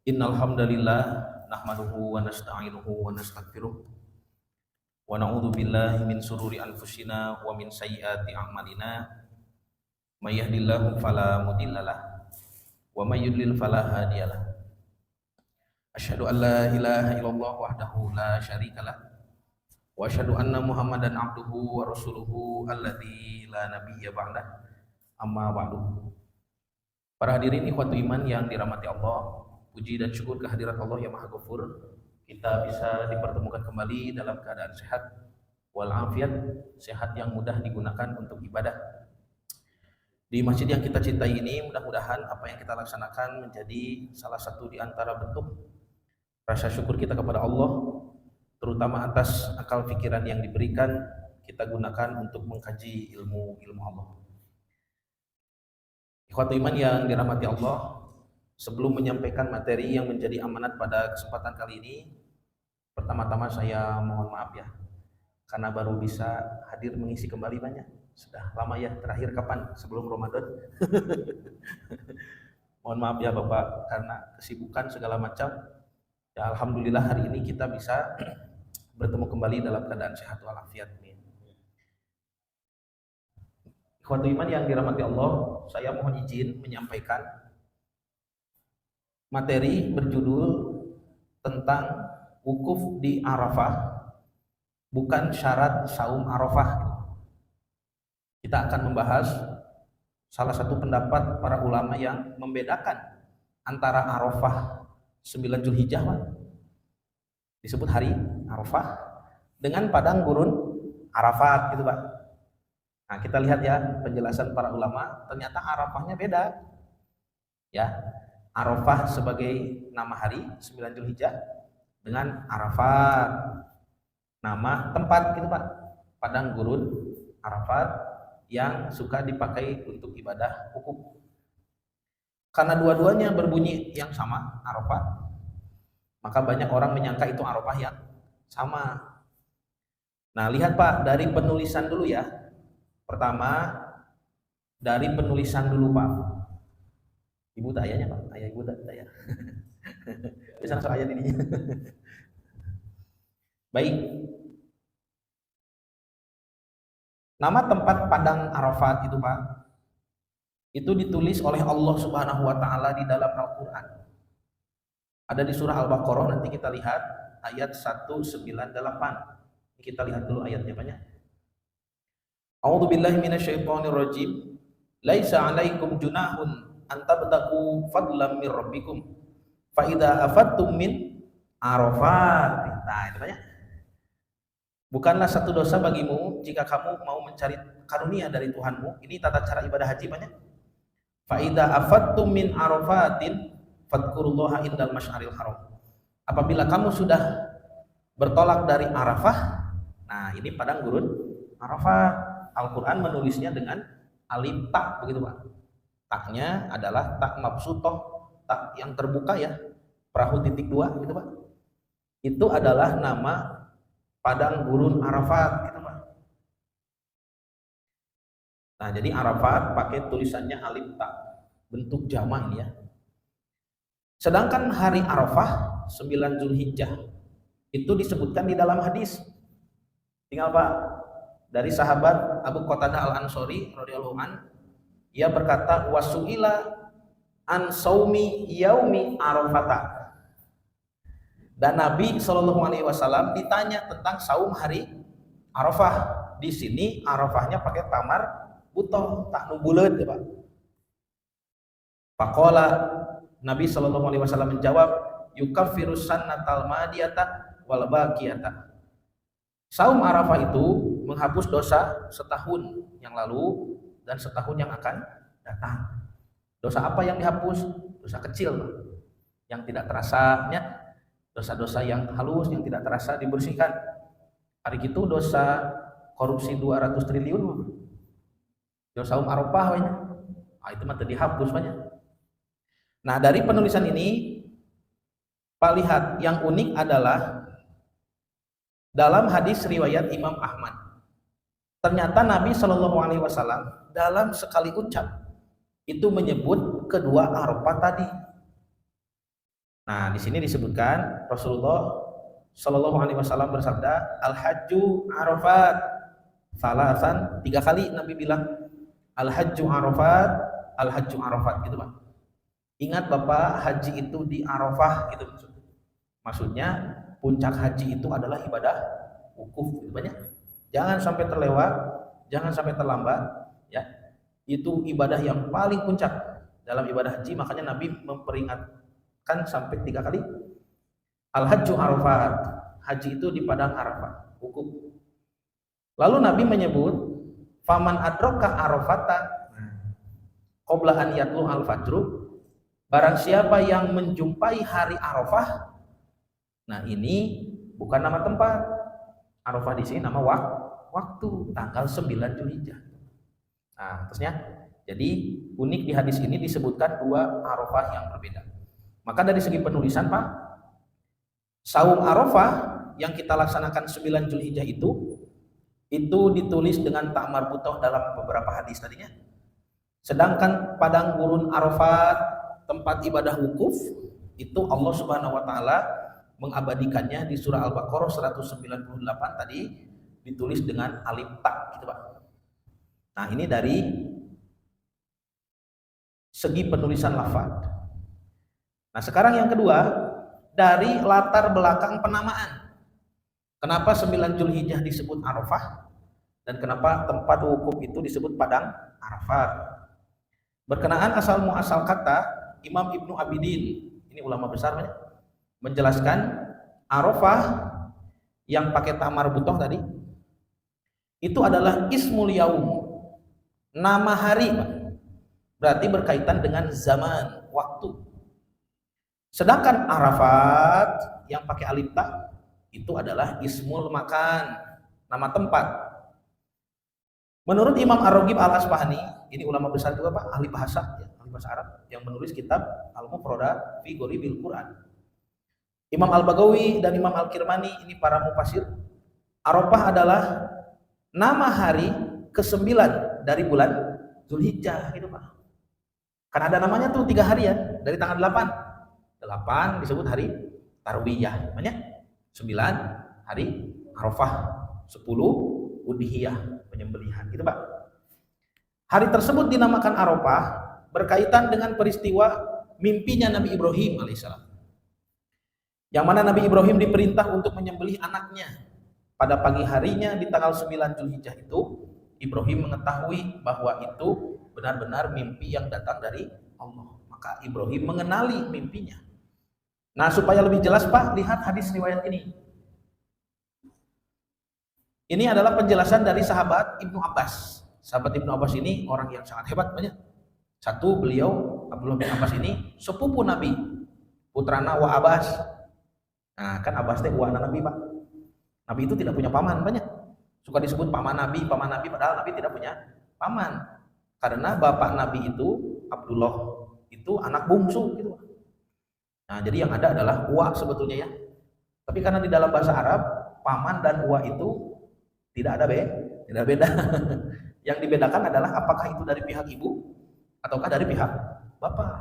Innal hamdalillah nahmaduhu wa nasta'inuhu wa nastaghfiruh wa na'udzu billahi min sururi anfusina wa min sayyiati a'malina may yahdihillahu fala mudhillalah wa may yudlil fala hadiyalah. Asyhadu an la ilaha illallah wahdahu la syarikalah wa asyhadu anna Muhammadan abduhu wa rasuluhu alladzi la nabiyya ba'dah. Amma ba'du. Para hadirin ikhwatu iman yang dirahmati Allah, puji dan syukur kehadirat Allah yang Maha Ghafur. Kita bisa dipertemukan kembali dalam keadaan sehat walafiat, sehat yang mudah digunakan untuk ibadah. Di masjid yang kita cintai ini, mudah-mudahan apa yang kita laksanakan menjadi salah satu di antara bentuk rasa syukur kita kepada Allah, terutama atas akal pikiran yang diberikan kita gunakan untuk mengkaji ilmu Allah. Ikhwatu iman yang dirahmati Allah, sebelum menyampaikan materi yang menjadi amanat pada kesempatan kali ini, pertama-tama saya mohon maaf ya, karena baru bisa hadir mengisi kembali banyak. Sudah lama ya, terakhir kapan? Sebelum Ramadan. Mohon maaf ya Bapak, karena kesibukan segala macam. Ya alhamdulillah hari ini kita bisa bertemu kembali dalam keadaan sehat walafiat. Ikhwatu iman yang dirahmati Allah, saya mohon izin menyampaikan materi berjudul tentang wukuf di Arafah, bukan syarat saum Arafah. Kita akan membahas salah satu pendapat para ulama yang membedakan antara Arafah 9 Zulhijjah, disebut hari Arafah, dengan padang gurun Arafat gitu Pak. Nah, kita lihat ya penjelasan para ulama, ternyata Arafahnya beda. Ya, Arafah sebagai nama hari 9 Zulhijjah dengan Arafat nama tempat gitu Pak. Padang gurun Arafat yang suka dipakai untuk ibadah wukuf. Karena dua-duanya berbunyi yang sama, Arafat, maka banyak orang menyangka itu Arafah yang sama. Nah, lihat Pak, dari penulisan dulu ya. Pertama, dari penulisan dulu Pak. Ibu tak ayahnya Pak? Ayah ibu tak ayah. Bisa langsung ayah dirinya. Baik. Nama tempat padang Arafat itu Pak, itu ditulis oleh Allah Subhanahu wa taala di dalam Al-Qur'an. Ada di surah Al-Baqarah, nanti kita lihat ayat 198. Kita lihat dulu ayatnya banyak. A'udzu billahi minasyaitonir rajim. Laisa 'alaikum junahun an tabtaqu fadlan mir rabbikum fa idza afattum min Arafat. Nah, itu banyak. Bukanlah satu dosa bagimu jika kamu mau mencari karunia dari Tuhanmu. Ini tata cara ibadah haji banyak. Fa idza afattum min Arafatin fadhkurullaha indal masy'aril haram. Apabila kamu sudah bertolak dari Arafah, nah ini padang gurun Arafah. Al-Quran menulisnya dengan alif tak, begitu Pak. Taknya adalah tak mabsutoh, tak yang terbuka ya, perahu titik dua, gitu Pak. Itu adalah nama padang gurun Arafat, gitu Pak. Nah, jadi Arafat pakai tulisannya alif tak, bentuk jama ini ya. Sedangkan hari Arafah 9 Zulhijjah itu disebutkan di dalam hadis. Tinggal Pak, dari sahabat Abu Qatadah Al-Ansori radhiyallahu an, ia berkata wasuila an saumi yaumi Arafata. Dan Nabi Shallallahu alaihi wasallam ditanya tentang saum hari Arafah. Di sini Arafahnya pakai tamar butoh, tak nubuleut ya Pak. Faqala, Nabi Shallallahu alaihi wasallam menjawab, yukaffirus sannatal madiyata wal baqiyata. Saum Arafah itu menghapus dosa setahun yang lalu dan setahun yang akan datang. Dosa apa yang dihapus? Dosa kecil yang tidak terasanya, dosa-dosa yang halus yang tidak terasa dibersihkan. Hari itu dosa korupsi 200 triliun, dosa saum Arafah banyak. Nah, itu mah dihapus banyak. Nah, dari penulisan ini Pak lihat, yang unik adalah dalam hadis riwayat Imam Ahmad, ternyata Nabi Shallallahu alaihi wasallam dalam sekali ucap itu menyebut kedua Arafah tadi. Nah, di sini disebutkan Rasulullah Shallallahu Alaihi Wasallam bersabda, al hajju arafat, salasan, 3 kali Nabi bilang al hajju arafat, al hajju arafat, gitu Pak. Ingat Bapak, haji itu di Arafah, gitu maksudnya. Maksudnya puncak haji itu adalah ibadah wukuf, gitu banyak. Jangan sampai terlewat, jangan sampai terlambat, ya. Itu ibadah yang paling puncak dalam ibadah haji, makanya Nabi memperingatkan sampai 3 kali. Al hajju arafat, haji itu di padang Arafah, wukuf. Lalu Nabi menyebut faman adroka arafata qabla an yatlu al fajru, barang siapa yang menjumpai hari Arafah. Nah, ini bukan nama tempat. Arafah di sini nama waktu, tanggal 9 Zulhijjah. Nah, terusnya, jadi unik di hadis ini disebutkan 2 Arafah yang berbeda. Maka dari segi penulisan Pak, saum Arafah yang kita laksanakan 9 Zulhijjah itu ditulis dengan tak marbutoh dalam beberapa hadis tadinya. Sedangkan padang gurun Arafat, tempat ibadah wukuf, itu Allah Subhanahu wa taala mengabadikannya di surah Al-Baqarah 198 tadi ditulis dengan alif ta, gitu Pak. Nah, ini dari segi penulisan lafaz. Nah, sekarang yang kedua, dari latar belakang penamaan. Kenapa 9 Zulhijjah disebut Arafah dan kenapa tempat wukuf itu disebut padang Arafat? Berkenaan asal muasal kata, Imam Ibnu Abidin, ini ulama besar banyak, menjelaskan Arafah yang pakai tamar butoh tadi itu adalah ismul yaum, nama hari Pak. Berarti berkaitan dengan zaman, waktu. Sedangkan Arafat yang pakai alif ta itu adalah ismul makan, nama tempat. Menurut Imam Ar-Raghib Al-Asfahani, ini ulama besar juga Pak, ahli bahasa ya, ahli bahasa Arab yang menulis kitab Al-Mufradat fi Ghoribil Quran. Imam Al-Bagawi dan Imam Al-Kirmani, ini para mufasir, Arafah adalah nama hari ke-9 dari bulan Zulhijjah, gitu Pak. Kan ada namanya tuh 3 hari ya, dari tanggal 8 disebut hari Tarwiyah, namanya 9 hari Arafah, 10 Udhiyah, penyembelihan, gitu Pak. Hari tersebut dinamakan Arafah berkaitan dengan peristiwa mimpinya Nabi Ibrahim alaihissalam, yang mana Nabi Ibrahim diperintah untuk menyembelih anaknya. Pada pagi harinya di tanggal 9 Zulhijjah itu, Ibrahim mengetahui bahwa itu benar-benar mimpi yang datang dari Allah. Maka Ibrahim mengenali mimpinya. Nah, supaya lebih jelas Pak, lihat hadis riwayat ini. Ini adalah penjelasan dari sahabat Ibnu Abbas. Sahabat Ibnu Abbas ini orang yang sangat hebat banyak. Satu, beliau Abdullah bin Abbas ini sepupu Nabi, putrana wa Abbas. Nah, kan Abbas teh uwana Nabi Pak. Nabi itu tidak punya paman banyak. Suka disebut paman Nabi, padahal Nabi tidak punya paman. Karena bapak Nabi itu Abdullah itu anak bungsu gitu. Nah, jadi yang ada adalah uwa sebetulnya ya. Tapi karena di dalam bahasa Arab, paman dan uwa itu tidak beda. Yang dibedakan adalah apakah itu dari pihak ibu ataukah dari pihak bapak.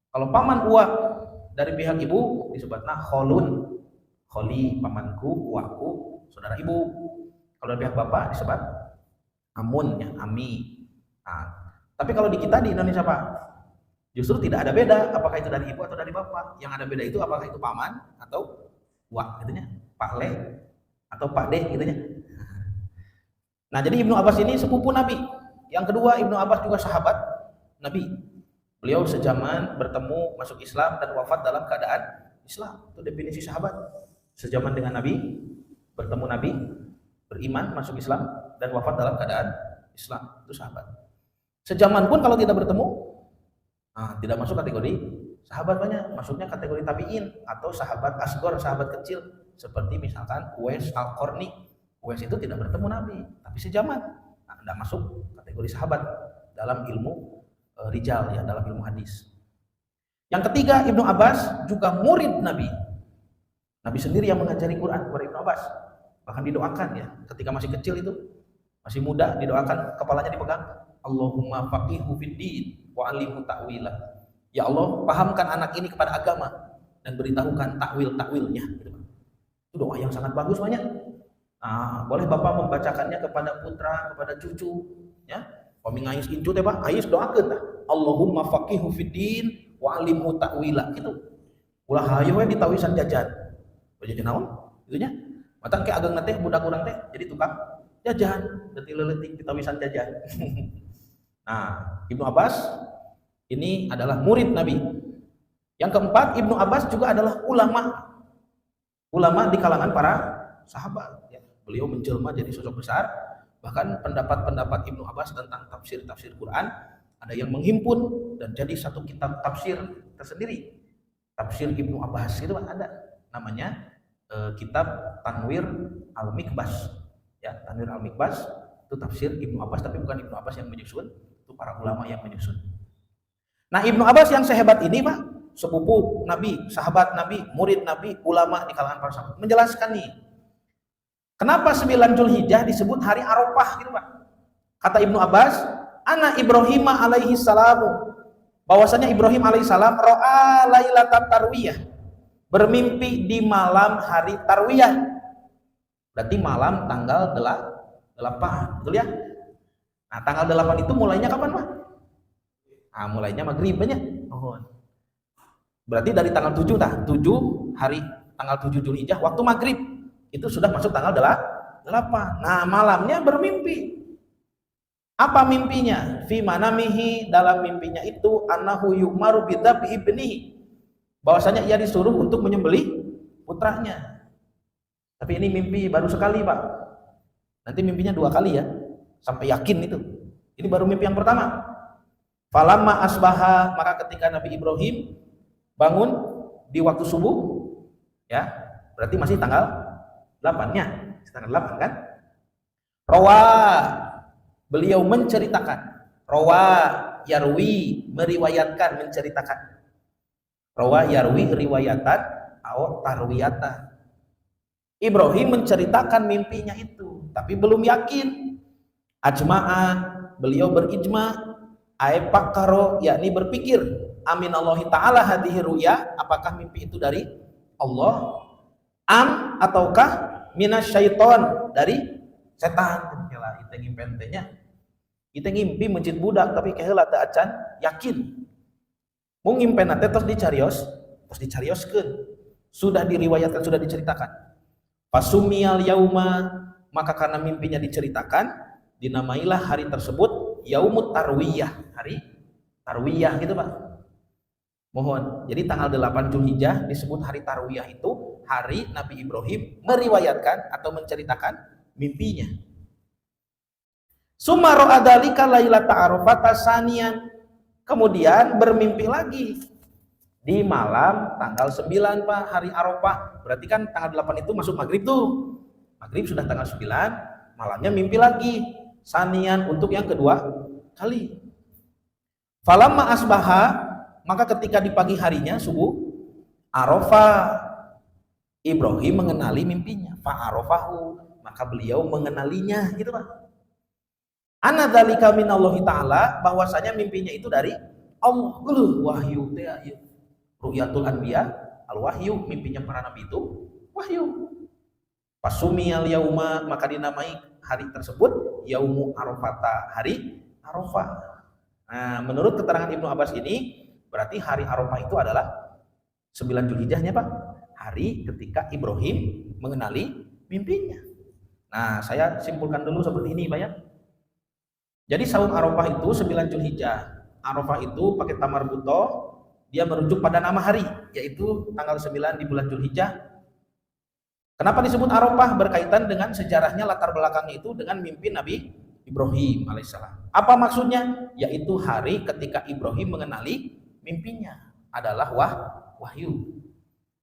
Kalau paman uwa dari pihak ibu disebutnya kholun, kholi, pamanku, uwaku, saudara ibu. Kalau dari pihak bapak disebut amun, ya, ami. Nah, tapi kalau di kita di Indonesia Pak, justru tidak ada beda apakah itu dari ibu atau dari bapak. Yang ada beda itu apakah itu paman atau uwa, gitunya, Pak Le atau Pak De, gitunya. Nah, jadi Ibnu Abbas ini sepupu Nabi. Yang kedua, Ibnu Abbas juga sahabat Nabi. Beliau sejaman bertemu, masuk Islam dan wafat dalam keadaan Islam. Itu definisi sahabat. Sejaman dengan Nabi, bertemu Nabi, beriman, masuk Islam dan wafat dalam keadaan Islam. Itu sahabat. Sejaman pun kalau tidak bertemu, tidak masuk kategori sahabat banyak, masuknya kategori tabi'in atau sahabat asgor, sahabat kecil, seperti misalkan Uwais Al-Qarni. Uwais itu tidak bertemu Nabi, tapi sejaman. Nah, tidak masuk kategori sahabat dalam ilmu rijal ya, dalam ilmu hadis. Yang ketiga, Ibnu Abbas juga murid Nabi. Nabi sendiri yang mengajari Quran kepada Ibnu Abbas. Bahkan didoakan ya, ketika masih kecil itu, masih muda, didoakan, kepalanya dipegang, Allahumma faqihhu fid din wa 'allimhu ta'wila. Ya Allah, pahamkan anak ini kepada agama dan beritahukan takwil-takwilnya gitu. Itu doa yang sangat bagus banyak. Nah, boleh Bapak membacakannya kepada putra, kepada cucu, ya. Pami ngais incu teh Pak, ais doakeun tah. Allahumma faqihu fiddin wa alimhu ta'wila gitu. Ulah hayu we ditawisan jajan. Jajan naon? Gitu nya. Mata ke ageng teh budak urang teh jadi tukang jajan, berarti leuletik ditawisan jajan. Nah, Ibnu Abbas ini adalah murid Nabi. Yang keempat, Ibnu Abbas juga adalah ulama di kalangan para sahabat. Beliau menjelma jadi sosok besar. Bahkan pendapat-pendapat Ibnu Abbas tentang tafsir Quran ada yang menghimpun dan jadi satu kitab tafsir tersendiri. Tafsir Ibnu Abbas itu ada namanya kitab Tanwir Al-Mikbas. Ya, Tanwir Al-Mikbas itu tafsir Ibnu Abbas, tapi bukan Ibnu Abbas yang menyusun, itu para ulama yang menyusun. Nah, Ibnu Abbas yang sehebat ini Pak, sepupu Nabi, sahabat Nabi, murid Nabi, ulama di kalangan para sahabat, menjelaskan nih, kenapa 9 Zulhijjah disebut hari Arafah gitu Pak. Kata Ibnu Abbas, ana Ibrahim alaihi salamu, bahwasanya Ibrahim alaihi salam ro'a lailatan tarwiyah, bermimpi di malam hari tarwiyah. Berarti malam tanggal 8, betul ya? Nah, tanggal 8 itu mulainya kapan Pak? Nah, mulainya maghrib banyak. Oh. Berarti dari tanggal 7 hari tanggal 7 Zulhijjah waktu maghrib itu sudah masuk tanggal 8. Nah, malamnya bermimpi. Apa mimpinya? Fi manamihi, dalam mimpinya itu annahu yu'maru bidzabi ibnihi. Bahwasanya ia disuruh untuk menyembelih putranya. Tapi ini mimpi baru sekali, Pak. Nanti mimpinya 2 kali ya. Sampai yakin itu. Ini baru mimpi yang pertama. Falamma asbaha, maka ketika Nabi Ibrahim bangun di waktu subuh, ya, berarti masih tanggal 8-nya, tanggal 8 kan? Rawa, beliau menceritakan. Rawa, yarwi, meriwayatkan, menceritakan. Rawa, yarwi, riwayatan, atau tarwiyatan. Ibrahim menceritakan mimpinya itu, tapi belum yakin. Ajma'a, beliau berijma, pakaro, yakni berpikir, aminallahi ta'ala hadhihi ruya, apakah mimpi itu dari Allah, ataukah minasyaiton, dari setan. Kela itu ngimpentenya, kita ngimpi mencit budak tapi keheula teu acan yakin. Mun ngimpen teh tos dicarioskeun. Sudah diriwayatkan, sudah diceritakan. Fasumiyal yauma, maka karena mimpinya diceritakan, dinamailah hari tersebut Yaumut Tarwiyah, hari Tarwiyah gitu Pak. Mohon. Jadi tanggal 8 Zulhijjah disebut hari Tarwiyah, itu hari Nabi Ibrahim meriwayatkan atau menceritakan mimpinya. Summa ra'a dzalika lailata Arafah saniyan. Kemudian bermimpi lagi di malam tanggal 9 Pak, hari Arafah. Berarti kan tanggal 8 itu masuk maghrib tuh. Maghrib sudah tanggal 9, malamnya mimpi lagi. Sanian, untuk yang kedua kali. Falamma asbaha, maka ketika di pagi harinya subuh, Arafah, Ibrahim mengenali mimpinya. Fa'arafahu, maka beliau mengenalinya gitu Pak. Ana dzalika minallahi ta'ala, bahwasanya mimpinya itu dari Allah. Wahyu teh ru'yatul anbiya, al-wahyu, mimpinya para nabi itu wahyu. Pasumiyal yauma, maka dinamai hari tersebut Yaumu Arafata, hari Arafah. Nah, menurut keterangan Ibnu Abbas ini, berarti hari Arafah itu adalah 9 Zulhijjahnya Pak, hari ketika Ibrahim mengenali mimpinya. Nah, saya simpulkan dulu seperti ini Pak ya. Jadi saum Arafah itu 9 Zulhijjah. Arafah itu pakai tamar buto, dia merujuk pada nama hari, yaitu tanggal 9 di bulan Zulhijjah. Kenapa disebut Arafah? Berkaitan dengan sejarahnya, latar belakangnya itu dengan mimpi Nabi Ibrahim alaihissalam. Apa maksudnya? Yaitu hari ketika Ibrahim mengenali mimpinya adalah wahyu.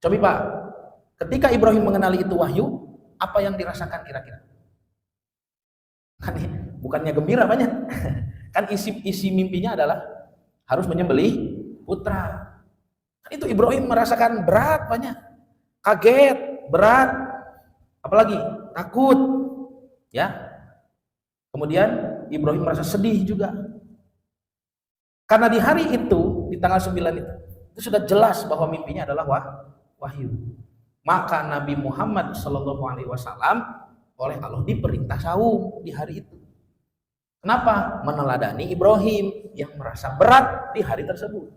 Coba Pak, ketika Ibrahim mengenali itu wahyu, apa yang dirasakan kira-kira? Kan bukannya gembira banyak. Kan isi mimpinya adalah harus menyembelih putra. Kan itu Ibrahim merasakan berat banyak. Kaget, berat, apalagi takut, ya. Kemudian Ibrahim merasa sedih juga, karena di hari itu, di tanggal 9 itu, Itu sudah jelas bahwa mimpinya adalah wahyu. Maka Nabi Muhammad SAW oleh Allah diperintah saum di hari itu. Kenapa? Meneladani Ibrahim yang merasa berat di hari tersebut.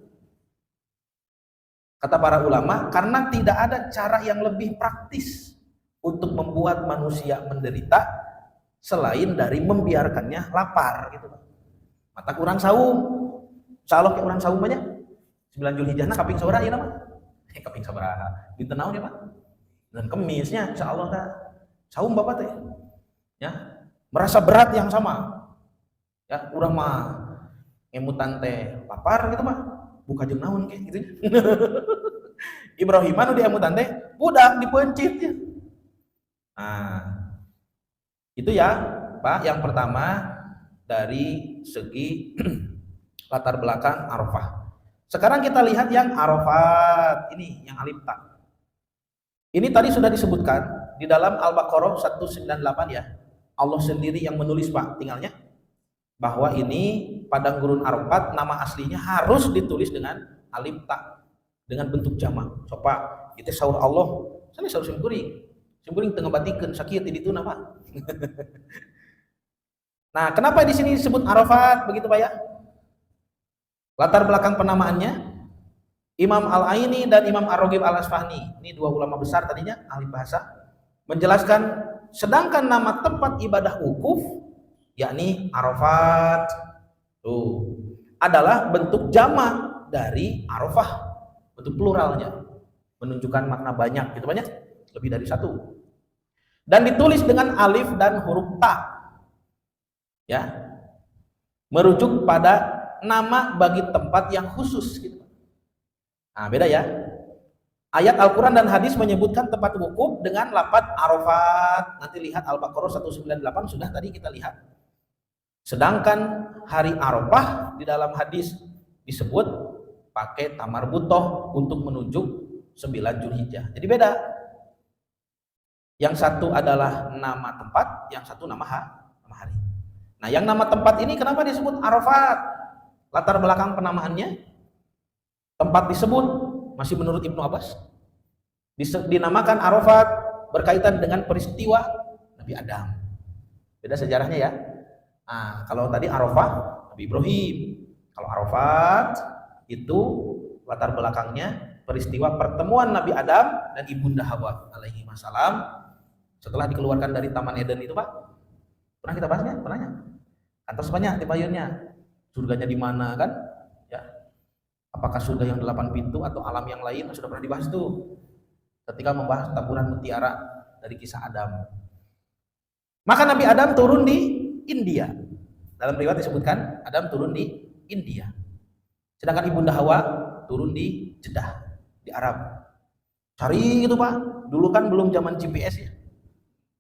Kata para ulama, karena tidak ada cara yang lebih praktis untuk membuat manusia menderita selain dari membiarkannya lapar gitu. Mata kurang saum. Insyaallah ke urang saum banyak. 9 Zulhijjah na kaping sabaraha ieu nama? Kaping sabaraha? Dinten naon ya, Pak? Dan Kemisnya insyaallah teh saum Bapak teh. Ya, merasa berat yang sama. Ya, urang mah ngemutan teh lapar gitu mah. Buka jeung naon ke gitu. Ibrahim anu diemutan teh budak dipencit ya. Nah, itu ya, Pak, yang pertama dari segi latar belakang Arafah. Sekarang kita lihat yang Arafat ini, yang alif ta. Ini tadi sudah disebutkan di dalam Al-Baqarah 198 ya. Allah sendiri yang menulis, Pak, tinggalnya bahwa ini padang gurun Arafat nama aslinya harus ditulis dengan alif ta dengan bentuk jamak. Coba itu saur Allah, sana saur simkuring. Simkuring teu ngabatikeun sakieu ti dituna, Pak. Nah, kenapa di sini disebut Arafat begitu, Pak ya? Latar belakang penamaannya Imam Al-Aini dan Imam Ar-Raghib Al-Asfahani, ini dua ulama besar tadinya ahli bahasa, menjelaskan sedangkan nama tempat ibadah wukuf yakni Arafat tuh adalah bentuk jamak dari Arafah, bentuk pluralnya, menunjukkan makna banyak, gitu banyak, lebih dari satu. Dan ditulis dengan alif dan huruf ta. Ya. Merujuk pada nama bagi tempat yang khusus gitu. Nah, beda ya. Ayat Al-Qur'an dan hadis menyebutkan tempat wukuf dengan lafaz Arafat. Nanti lihat Al-Baqarah 198 sudah tadi kita lihat. Sedangkan hari Arafah di dalam hadis disebut pakai tamar butoh untuk menunjuk 9 Zulhijjah. Jadi beda. Yang satu adalah nama tempat, yang satu nama hari. Nah, yang nama tempat ini kenapa disebut Arafat? Latar belakang penamaannya, tempat disebut masih menurut Ibnu Abbas dinamakan Arafat berkaitan dengan peristiwa Nabi Adam. Beda sejarahnya ya. Nah, kalau tadi Arafah Nabi Ibrahim, kalau Arafat itu latar belakangnya peristiwa pertemuan Nabi Adam dan Ibunda Hawa alaihi wassalam setelah dikeluarkan dari Taman Eden itu, Pak. Pernah kita bahasnya? Pernahnya? Atas banyak di payunnya. Surganya di mana kan? Ya. Apakah surga yang 8 pintu atau alam yang lain? Sudah pernah dibahas tuh. Ketika membahas taburan mutiara dari kisah Adam. Maka Nabi Adam turun di India. Dalam riwayat disebutkan Adam turun di India. Sedangkan Ibunda Hawa turun di Jeddah, di Arab. Cari gitu, Pak. Dulu kan belum zaman GPS ya.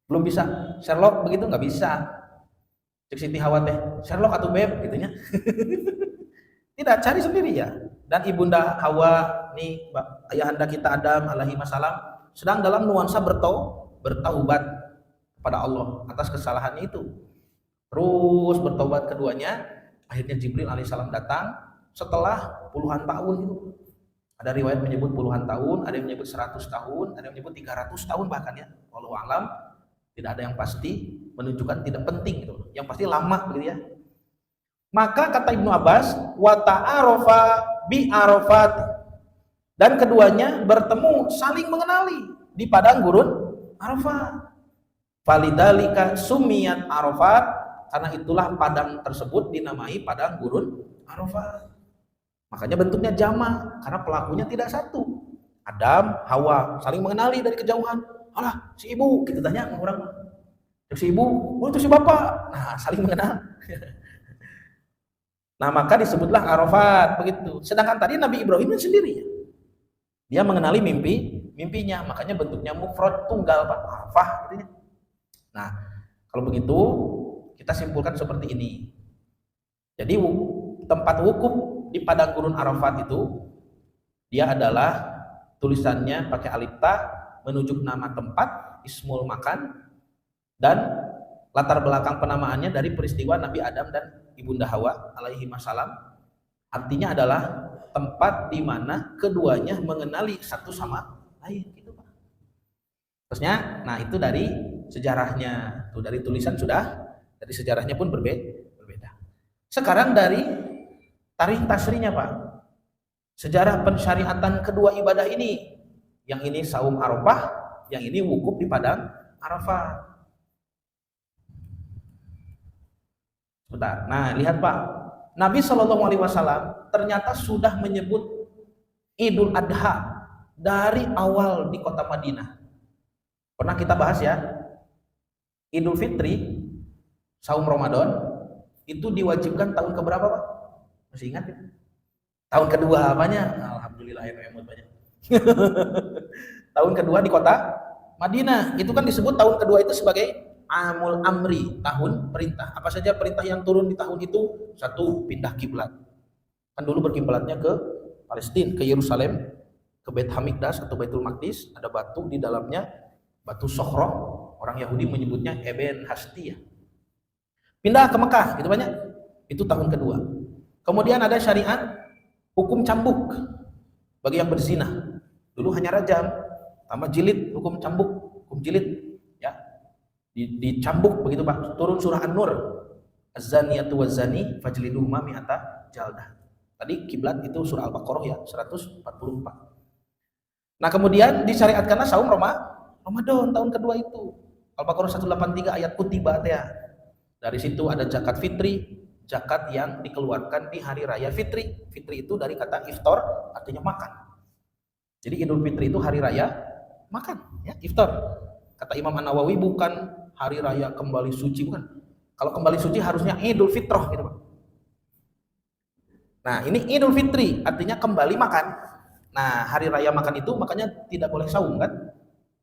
Belum bisa Sherlock begitu, nggak bisa. Cek Siti Hawa teh, Sherlock atau Beb gitunya. Tidak, cari sendiri ya. Dan Ibunda Hawa nih ayahanda kita Adam alaihi wasallam sedang dalam nuansa bertaubat kepada Allah atas kesalahannya itu. Terus bertaubat keduanya, akhirnya Jibril alaihissalam datang setelah puluhan tahun itu. Ada riwayat menyebut puluhan tahun, ada yang menyebut 100 tahun, ada yang menyebut 300 tahun bahkan ya. Wallahu alam, tidak ada yang pasti, menunjukkan tidak penting gitu. Yang pasti lama begitu ya. Maka kata Ibnu Abbas, wa ta'arafa bi Arafat. Dan keduanya bertemu saling mengenali di padang gurun Arafat. Falidalika sumiyat Arafat, karena itulah padang tersebut dinamai padang gurun Arafat. Makanya bentuknya jamak karena pelakunya tidak satu. Adam, Hawa saling mengenali dari kejauhan. Alah, si ibu, kita tanya orang. Si ibu, oh itu si bapak. Nah, saling mengenal. Nah, maka disebutlah Arafat begitu. Sedangkan tadi Nabi Ibrahim sendiri, dia mengenali mimpinya, makanya bentuknya mufrad tunggal, Pak, Arafah gitu ya. Nah, kalau begitu kita simpulkan seperti ini. Jadi tempat wukuf di padang gurun Arafat itu dia adalah tulisannya pakai alif ta menunjuk nama tempat, ismul makan, dan latar belakang penamaannya dari peristiwa Nabi Adam dan Ibunda Hawa alaihi wassalam. Artinya adalah tempat di mana keduanya mengenali satu sama lain gitu Pak. Terusnya, nah itu dari sejarahnya, tuh dari tulisan sudah, dari sejarahnya pun berbeda. Sekarang dari tarikh tasrinya Pak, sejarah pensyariatan kedua ibadah ini, yang ini saum Arafah, yang ini wukuf di padang Arafah. Sebentar, nah lihat Pak, Nabi Shallallahu Alaihi Wasallam ternyata sudah menyebut Idul Adha dari awal di kota Madinah. Pernah kita bahas ya, Idul Fitri, saum Ramadan, itu diwajibkan tahun keberapa Pak? Masih ingat ya? Tahun kedua apanya? Alhamdulillah ya banyak. Tahun kedua di kota Madinah. Itu kan disebut tahun kedua itu sebagai Amul Amri, tahun perintah. Apa saja perintah yang turun di tahun itu? Satu, pindah kiblat. Kan dulu berkiblatnya ke Palestina, ke Yerusalem, ke Bait Hamikdas atau Baitul Maqdis, ada batu di dalamnya, batu Sokhroh, orang Yahudi menyebutnya Eben Hastiyah. Pindah ke Mekah, itu banyak. Itu tahun kedua. Kemudian ada syariat hukum cambuk bagi yang berzina. Dulu hanya rajam, tambah jilid, hukum cambuk, hukum jilid, ya. Dicambuk begitu Pak. Turun surah An-Nur. Az-zaniyatu waz-zani fajliduhuma mi'ata jaldah. Tadi kiblat itu surah Al-Baqarah ya, 144. Nah, kemudian disyariatkanlah saum Ramadan tahun kedua itu. Al-Baqarah 183 ayat kutiba ya. Dari situ ada zakat fitri, zakat yang dikeluarkan di hari raya fitri. Fitri itu dari kata iftar, artinya makan. Jadi Idul Fitri itu hari raya makan, ya, iftar. Kata Imam An-Nawawi bukan hari raya kembali suci, bukan. Kalau kembali suci harusnya Idul Fitrah gitu Pak. Nah, ini Idul Fitri artinya kembali makan. Nah, hari raya makan itu makanya tidak boleh saum kan?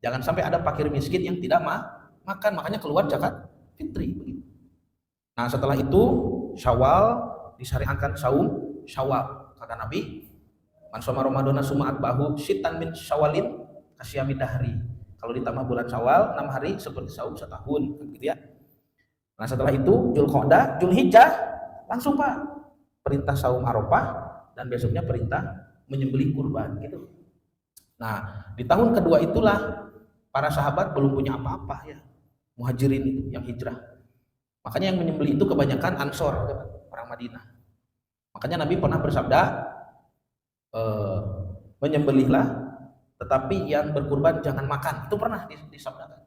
Jangan sampai ada fakir miskin yang tidak makan, makanya keluar zakat fitri begitu. Nah, setelah itu Syawal disyariatkan saum Syawal. Kata Nabi, man shoma Ramadhana summa atba'ahu sittan min Syawalin kasyami dahri. Kalau ditambah bulan Syawal 6 hari seperti saum setahun gitu ya. Nah, setelah itu Dzulqa'dah, Dzulhijjah langsung Pak perintah saum Arafah dan besoknya perintah menyembelih kurban gitu. Nah, di tahun kedua itulah para sahabat belum punya apa-apa ya. Muhajirin itu yang hijrah. Makanya yang menyembelih itu kebanyakan Ansor, orang Madinah. Makanya Nabi pernah bersabda, menyembelihlah, tetapi yang berkurban jangan makan. Itu pernah disabdakan.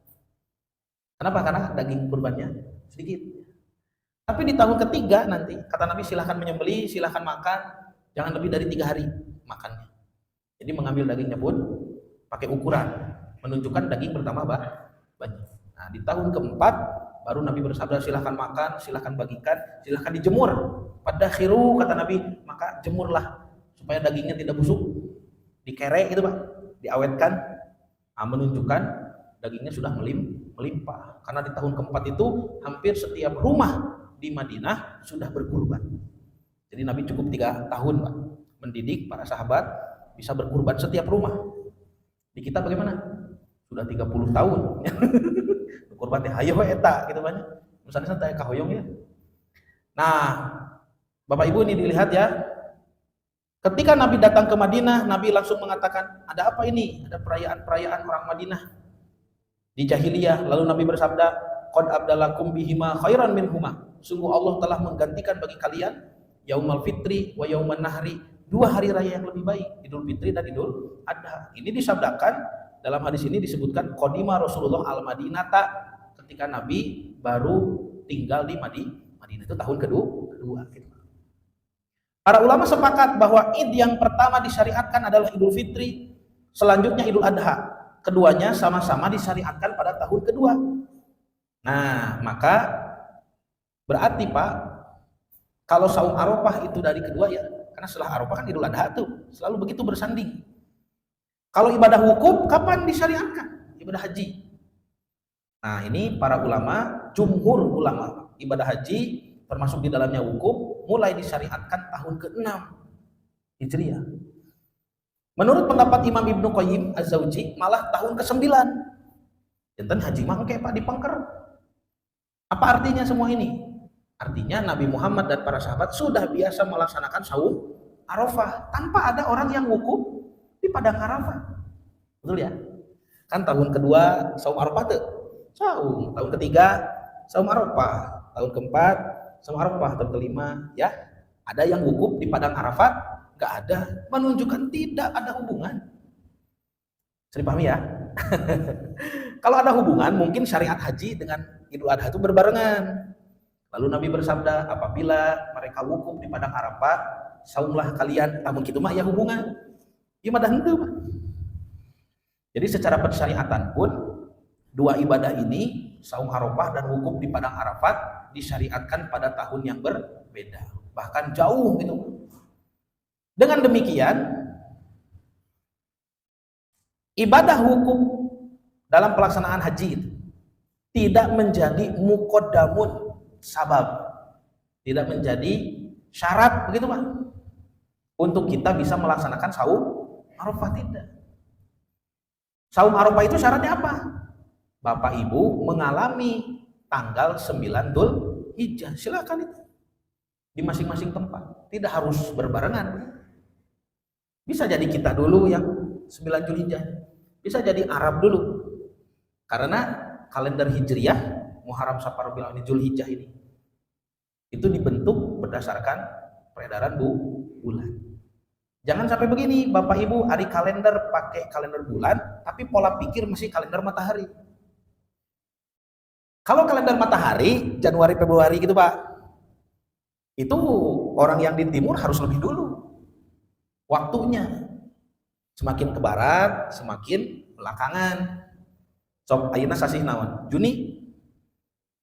Kenapa? Karena daging kurbannya sedikit. Tapi di tahun ketiga nanti, kata Nabi silahkan menyembelih, silahkan makan, jangan lebih dari 3 hari makannya. Jadi mengambil dagingnya pun pakai ukuran, menunjukkan daging bertambah banyak. Nah, di tahun keempat baru Nabi bersabda silahkan makan, silahkan bagikan, silahkan dijemur. Pada khiru kata Nabi, maka jemurlah supaya dagingnya tidak busuk, dikerek gitu Pak, diawetkan. Nah, menunjukkan dagingnya sudah melimpah. Karena di tahun keempat itu hampir setiap rumah di Madinah sudah berkurban. Jadi Nabi cukup 3 tahun Pak mendidik para sahabat bisa berkurban setiap rumah. Di kita bagaimana? Sudah 30 tahun. Kurban teh hayo eta gitu banyak. Misalnya saya kahoyong ya. Nah, Bapak Ibu ini dilihat ya. Ketika Nabi datang ke Madinah, Nabi langsung mengatakan, "Ada apa ini? Ada perayaan-perayaan orang Madinah di jahiliyah." Lalu Nabi bersabda, "Qad abdalakum bihima khairan minhuma." Sungguh Allah telah menggantikan bagi kalian Yaumal Fitri wa Yauman Nahri, 2 hari raya yang lebih baik, Idul Fitri dan Idul Adha. Ini disabdakan dalam hadis ini disebutkan qadima Rasulullah al-Madinata, ketika Nabi baru tinggal di Madinah itu tahun kedua gitu. Para ulama sepakat bahwa Id yang pertama disyariatkan adalah Idul Fitri, selanjutnya Idul Adha. Keduanya sama-sama disyariatkan pada tahun kedua. Nah, maka berarti Pak, kalau saum Arafah itu dari kedua ya, karena setelah Arafah kan Idul Adha tuh, selalu begitu bersanding. Kalau ibadah wukuf kapan disyariatkan? Ibadah haji. Nah, ini para ulama, jumhur ulama, ibadah haji termasuk di dalamnya wukuf mulai disyariatkan tahun ke-6 Hijriah. Menurut pendapat Imam Ibnu Qayyim Az-Zawji malah tahun ke-9. Janten haji mah engke Pak dipengker. Apa artinya semua ini? Artinya Nabi Muhammad dan para sahabat sudah biasa melaksanakan saum Arafah tanpa ada orang yang wukuf di padang Arafah. Betul ya? Kan tahun kedua saum Arafah tuh. Saum. Tahun ketiga saum Arafah. Tahun keempat saum Arafah. Tahun kelima ya. Ada yang wukuf di padang Arafat? Enggak ada. Menunjukkan tidak ada hubungan. Bisa dipahami ya? Kalau ada hubungan, mungkin syariat haji dengan Idul Adha itu berbarengan. Lalu Nabi bersabda, apabila mereka wukuf di padang Arafat, saumlah kalian. Namun gitu mah ya hubungan. Ya madah henteu, Pak. Jadi secara persyariatan pun dua ibadah ini, saum Arafah dan wukuf di padang Arafat, disyariatkan pada tahun yang berbeda. Bahkan jauh gitu. Dengan demikian, ibadah wukuf dalam pelaksanaan haji itu tidak menjadi muqaddamun sabab, tidak menjadi syarat begitu Pak untuk kita bisa melaksanakan saum Arafah. Tidak. Saum Arafah itu syaratnya apa? Bapak Ibu mengalami tanggal 9 Dzul Hijjah, silakan itu di masing-masing tempat, tidak harus berbarengan. Bisa jadi kita dulu yang 9 Dzul Hijjah, bisa jadi Arab dulu, karena kalender Hijriyah Muharram Safar Rabiul Awal Dzulhijjah ini itu dibentuk berdasarkan peredaran bulan. Jangan sampai begini, Bapak Ibu hari kalender pakai kalender bulan, tapi pola pikir masih kalender matahari. Kalau kalender matahari Januari Februari gitu Pak, itu orang yang di timur harus lebih dulu waktunya. Semakin ke barat, semakin belakangan. Sok ayeuna sasih naon? Juni.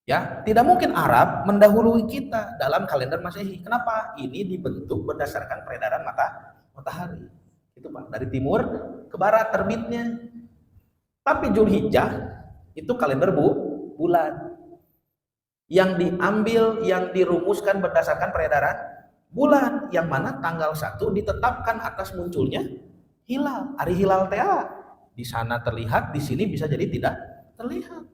Ya, tidak mungkin Arab mendahului kita dalam kalender Masehi. Kenapa? Ini dibentuk berdasarkan peredaran matahari. Itu Pak, dari timur ke barat terbitnya. Tapi Dzulhijjah itu kalender bulan. Yang diambil, yang dirumuskan berdasarkan peredaran bulan, yang mana tanggal 1 ditetapkan atas munculnya hilal. Hari hilal teh di sana terlihat, di sini bisa jadi tidak terlihat.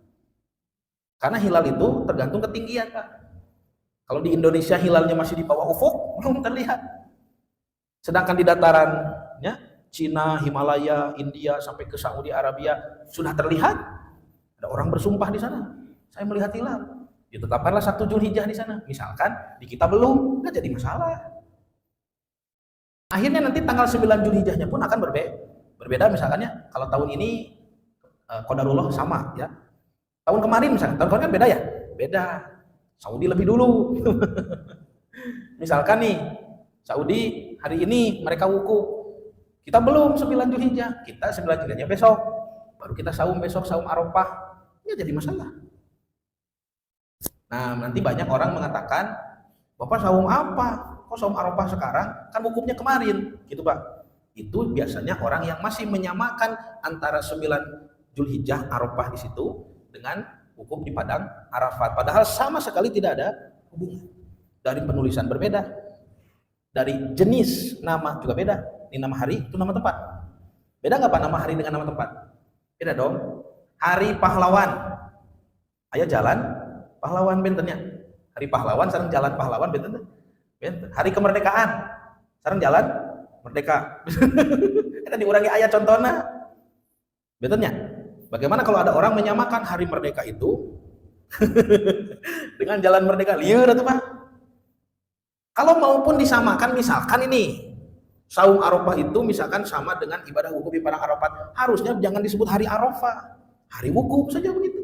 Karena hilal itu tergantung ketinggian, Pak. Kalau di Indonesia hilalnya masih di bawah ufuk, belum terlihat. Sedangkan di datarannya Cina, Himalaya, India sampai ke Saudi Arabia sudah terlihat. Ada orang bersumpah di sana, saya melihat hilal. Ditetapkanlah 1 Dzulhijjah di sana. Misalkan di kita belum, nggak jadi masalah. Akhirnya nanti tanggal 9 Dzulhijjahnya pun akan berbeda. Misalkannya kalau tahun ini qadarullah sama ya. Tahun kemarin misalnya, tahun kemarin kan beda ya? Beda. Saudi lebih dulu. Misalkan nih, Saudi hari ini mereka wukuf. Kita belum 9 Dzulhijjah. Kita 9 Dzulhijjahnya besok. Baru kita saum besok, saum Arafah. Nggak jadi masalah. Nah, nanti banyak orang mengatakan, Bapak saum apa? Kok saum Arafah sekarang? Kan wukufnya kemarin. Gitu Pak. Itu biasanya orang yang masih menyamakan antara 9 Dzulhijjah Arafah di situ dengan wukuf di padang Arafat, padahal sama sekali tidak ada hubungan. Dari penulisan berbeda, dari jenis nama juga beda. Ini nama hari, itu nama tempat. Beda nggak Pak nama hari dengan nama tempat? Beda dong. Hari pahlawan, aya jalan pahlawan bentennya. Hari pahlawan sareng jalan pahlawan benten. Hari kemerdekaan sareng jalan merdeka. Kita diurangi ayat contohnya bentennya. Bagaimana kalau ada orang menyamakan hari merdeka itu dengan jalan merdeka? Lieur atuh Pak. Kalau maupun disamakan, misalkan ini saum Arafah itu misalkan sama dengan ibadah wukuf di padang Arafat, harusnya jangan disebut hari Arafah, hari wukuf saja begitu.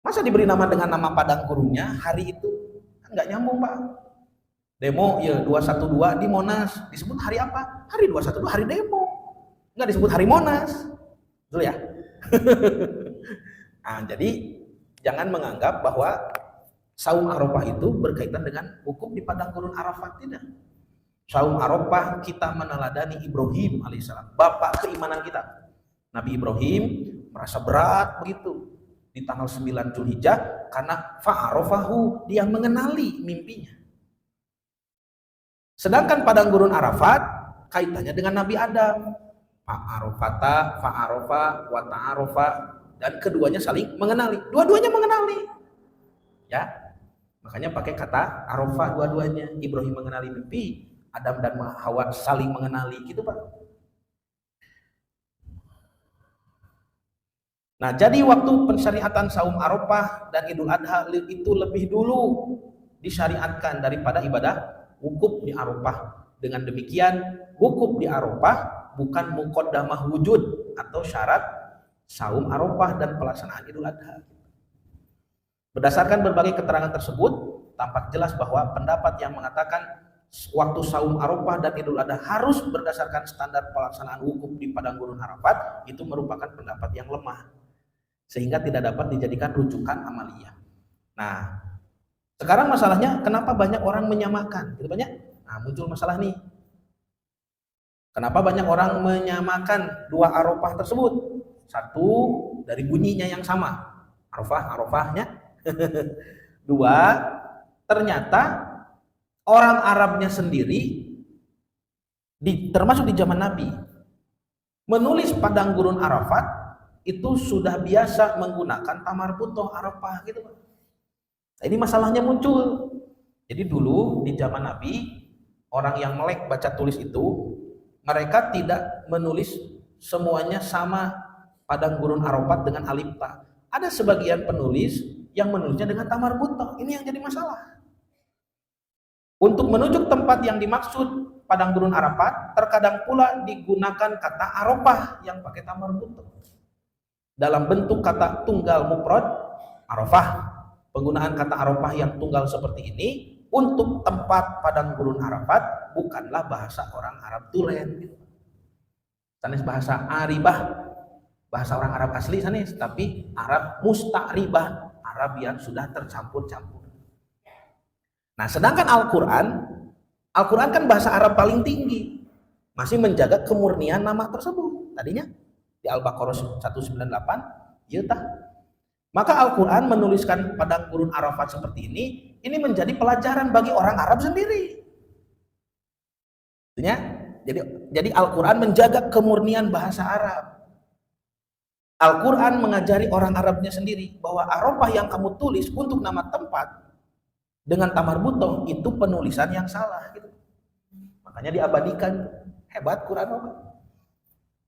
Masa diberi nama dengan nama padang kurungnya hari itu? Kan nggak nyambung Pak. Demo ya 212 di Monas disebut hari apa? Hari 212 hari demo, nggak disebut hari Monas. Betul ya? Nah, jadi jangan menganggap bahwa saum Arafah itu berkaitan dengan wukuf di padang gurun Arafat, tidak. Saum Arafah kita meneladani Ibrahim alaihissalam, bapak keimanan kita. Nabi Ibrahim merasa berat begitu di tanggal 9 Dzulhijjah karena fa'arafahu, dia mengenali mimpinya. Sedangkan padang gurun Arafat kaitannya dengan Nabi Adam. Fa'arafa, wa ta'arafa, dan keduanya saling mengenali. Dua-duanya mengenali. Ya. Makanya pakai kata Arafah dua-duanya. Ibrahim mengenali mimpi, Adam dan Hawa saling mengenali gitu Pak. Nah, jadi waktu pensyariatan saum Arafah dan Idul Adha itu lebih dulu disyariatkan daripada ibadah wukuf di Arafah. Dengan demikian, wukuf di Arafah bukan muqaddamah wujud atau syarat saum Arafah dan pelaksanaan Idul Adha. Berdasarkan berbagai keterangan tersebut, tampak jelas bahwa pendapat yang mengatakan waktu saum Arafah dan Idul Adha harus berdasarkan standar pelaksanaan wukuf di padang gurun Arafat itu merupakan pendapat yang lemah, sehingga tidak dapat dijadikan rujukan amaliyah. Nah, sekarang masalahnya kenapa banyak orang menyamakan? Gitu banyak. Nah, muncul masalah nih. Kenapa banyak orang menyamakan dua Arafah tersebut? Satu, dari bunyinya yang sama. Arafahnya. Dua, ternyata orang Arabnya sendiri termasuk di zaman Nabi menulis padang gurun Arafat itu sudah biasa menggunakan tamar butoh Arafah gitu Pak. Nah, ini masalahnya muncul. Jadi dulu di zaman Nabi, orang yang melek baca tulis itu, mereka tidak menulis semuanya sama padang gurun Arafat dengan alif ta. Ada sebagian penulis yang menulisnya dengan tamar butoh. Ini yang jadi masalah. Untuk menuju tempat yang dimaksud padang gurun Arafat, terkadang pula digunakan kata Arafah yang pakai tamar butoh. Dalam bentuk kata tunggal mufrad Arafah. Penggunaan kata Arafah yang tunggal seperti ini untuk tempat padang gurun Arafat bukanlah bahasa orang Arab tulen. Sanes bahasa Aribah, bahasa orang Arab asli sanes, tapi Arab musta'ribah, Arab yang sudah tercampur-campur. Nah, sedangkan Al-Quran kan bahasa Arab paling tinggi, masih menjaga kemurnian nama tersebut. Tadinya di Al-Baqarah 198, ya tah. Maka Al-Quran menuliskan padang gurun Arafat seperti ini menjadi pelajaran bagi orang Arab sendiri. Jadi Al-Quran menjaga kemurnian bahasa Arab. Al-Quran mengajari orang Arabnya sendiri bahwa Arafah yang kamu tulis untuk nama tempat dengan tamar butoh itu penulisan yang salah gitu. Makanya diabadikan. Hebat Quran apa?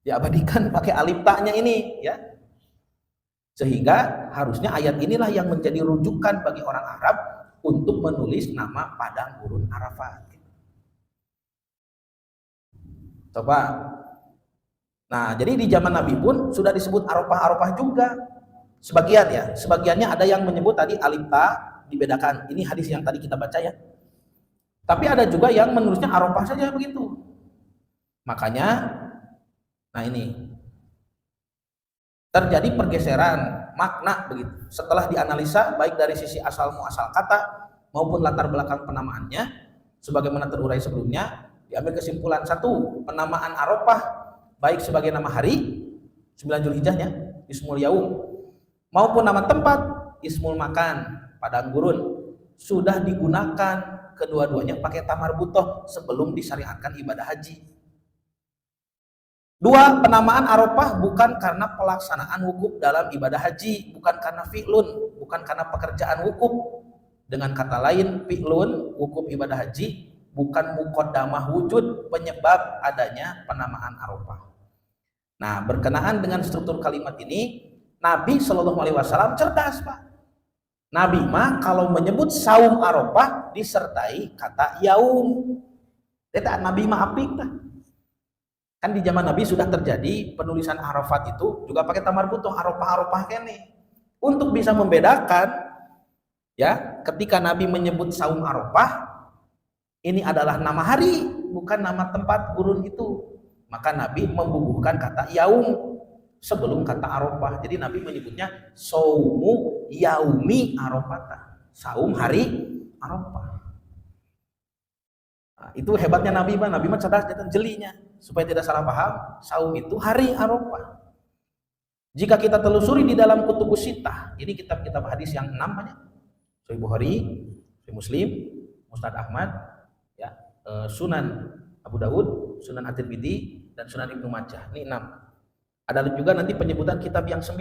Diabadikan pakai alif ta-nya ini ya. Sehingga harusnya ayat inilah yang menjadi rujukan bagi orang Arab untuk menulis nama padang gurun Arafat. Coba. Nah, jadi di zaman Nabi pun sudah disebut Arafah juga. Sebagiannya ada yang menyebut tadi alif ta dibedakan. Ini hadis yang tadi kita baca ya. Tapi ada juga yang menulisnya Arafah saja begitu. Makanya nah ini terjadi pergeseran makna begitu. Setelah dianalisa baik dari sisi asal muasal kata maupun latar belakang penamaannya, sebagaimana terurai sebelumnya, diambil kesimpulan satu, penamaan Arafah baik sebagai nama hari 9 Zulhijjahnya Ismul Yaum maupun nama tempat Ismul Makan padang gurun sudah digunakan kedua-duanya pakai tamar butoh sebelum disyariatkan ibadah haji. Dua, penamaan Arafah bukan karena pelaksanaan wukuf dalam ibadah haji, bukan karena fi'lun, bukan karena pekerjaan wukuf. Dengan kata lain, fi'lun, wukuf ibadah haji, bukan muqaddamah wujud penyebab adanya penamaan Arafah. Nah, berkenaan dengan struktur kalimat ini, Nabi Shallallahu Alaihi Wasallam cerdas Pak. Nabi mah kalau menyebut saum Arafah disertai kata yaum. Eta Nabi mah apik tah. Kan di zaman Nabi sudah terjadi penulisan Arafat itu juga pakai tamar butoh Arafah kene. Untuk bisa membedakan ya, ketika Nabi menyebut saum Arafah ini adalah nama hari, bukan nama tempat gurun itu. Maka Nabi membubuhkan kata yaum sebelum kata Arafah. Jadi Nabi menyebutnya saumu yaumi Arafah. Saum hari Arafah. Nah, itu hebatnya Nabi mah. Nabi mah cerdas dan jelinya. Supaya tidak salah paham, saum itu hari Arafah. Jika kita telusuri di dalam kutubus sittah, ini kitab-kitab hadis yang 6 banyak. Sahih Bukhari, Sahih Muslim, Musnad Ahmad, ya, Sunan Abu Daud, Sunan At-Tirmidzi, dan Sunan Ibnu Majah. Ini 6. Ada juga nanti penyebutan kitab yang 9.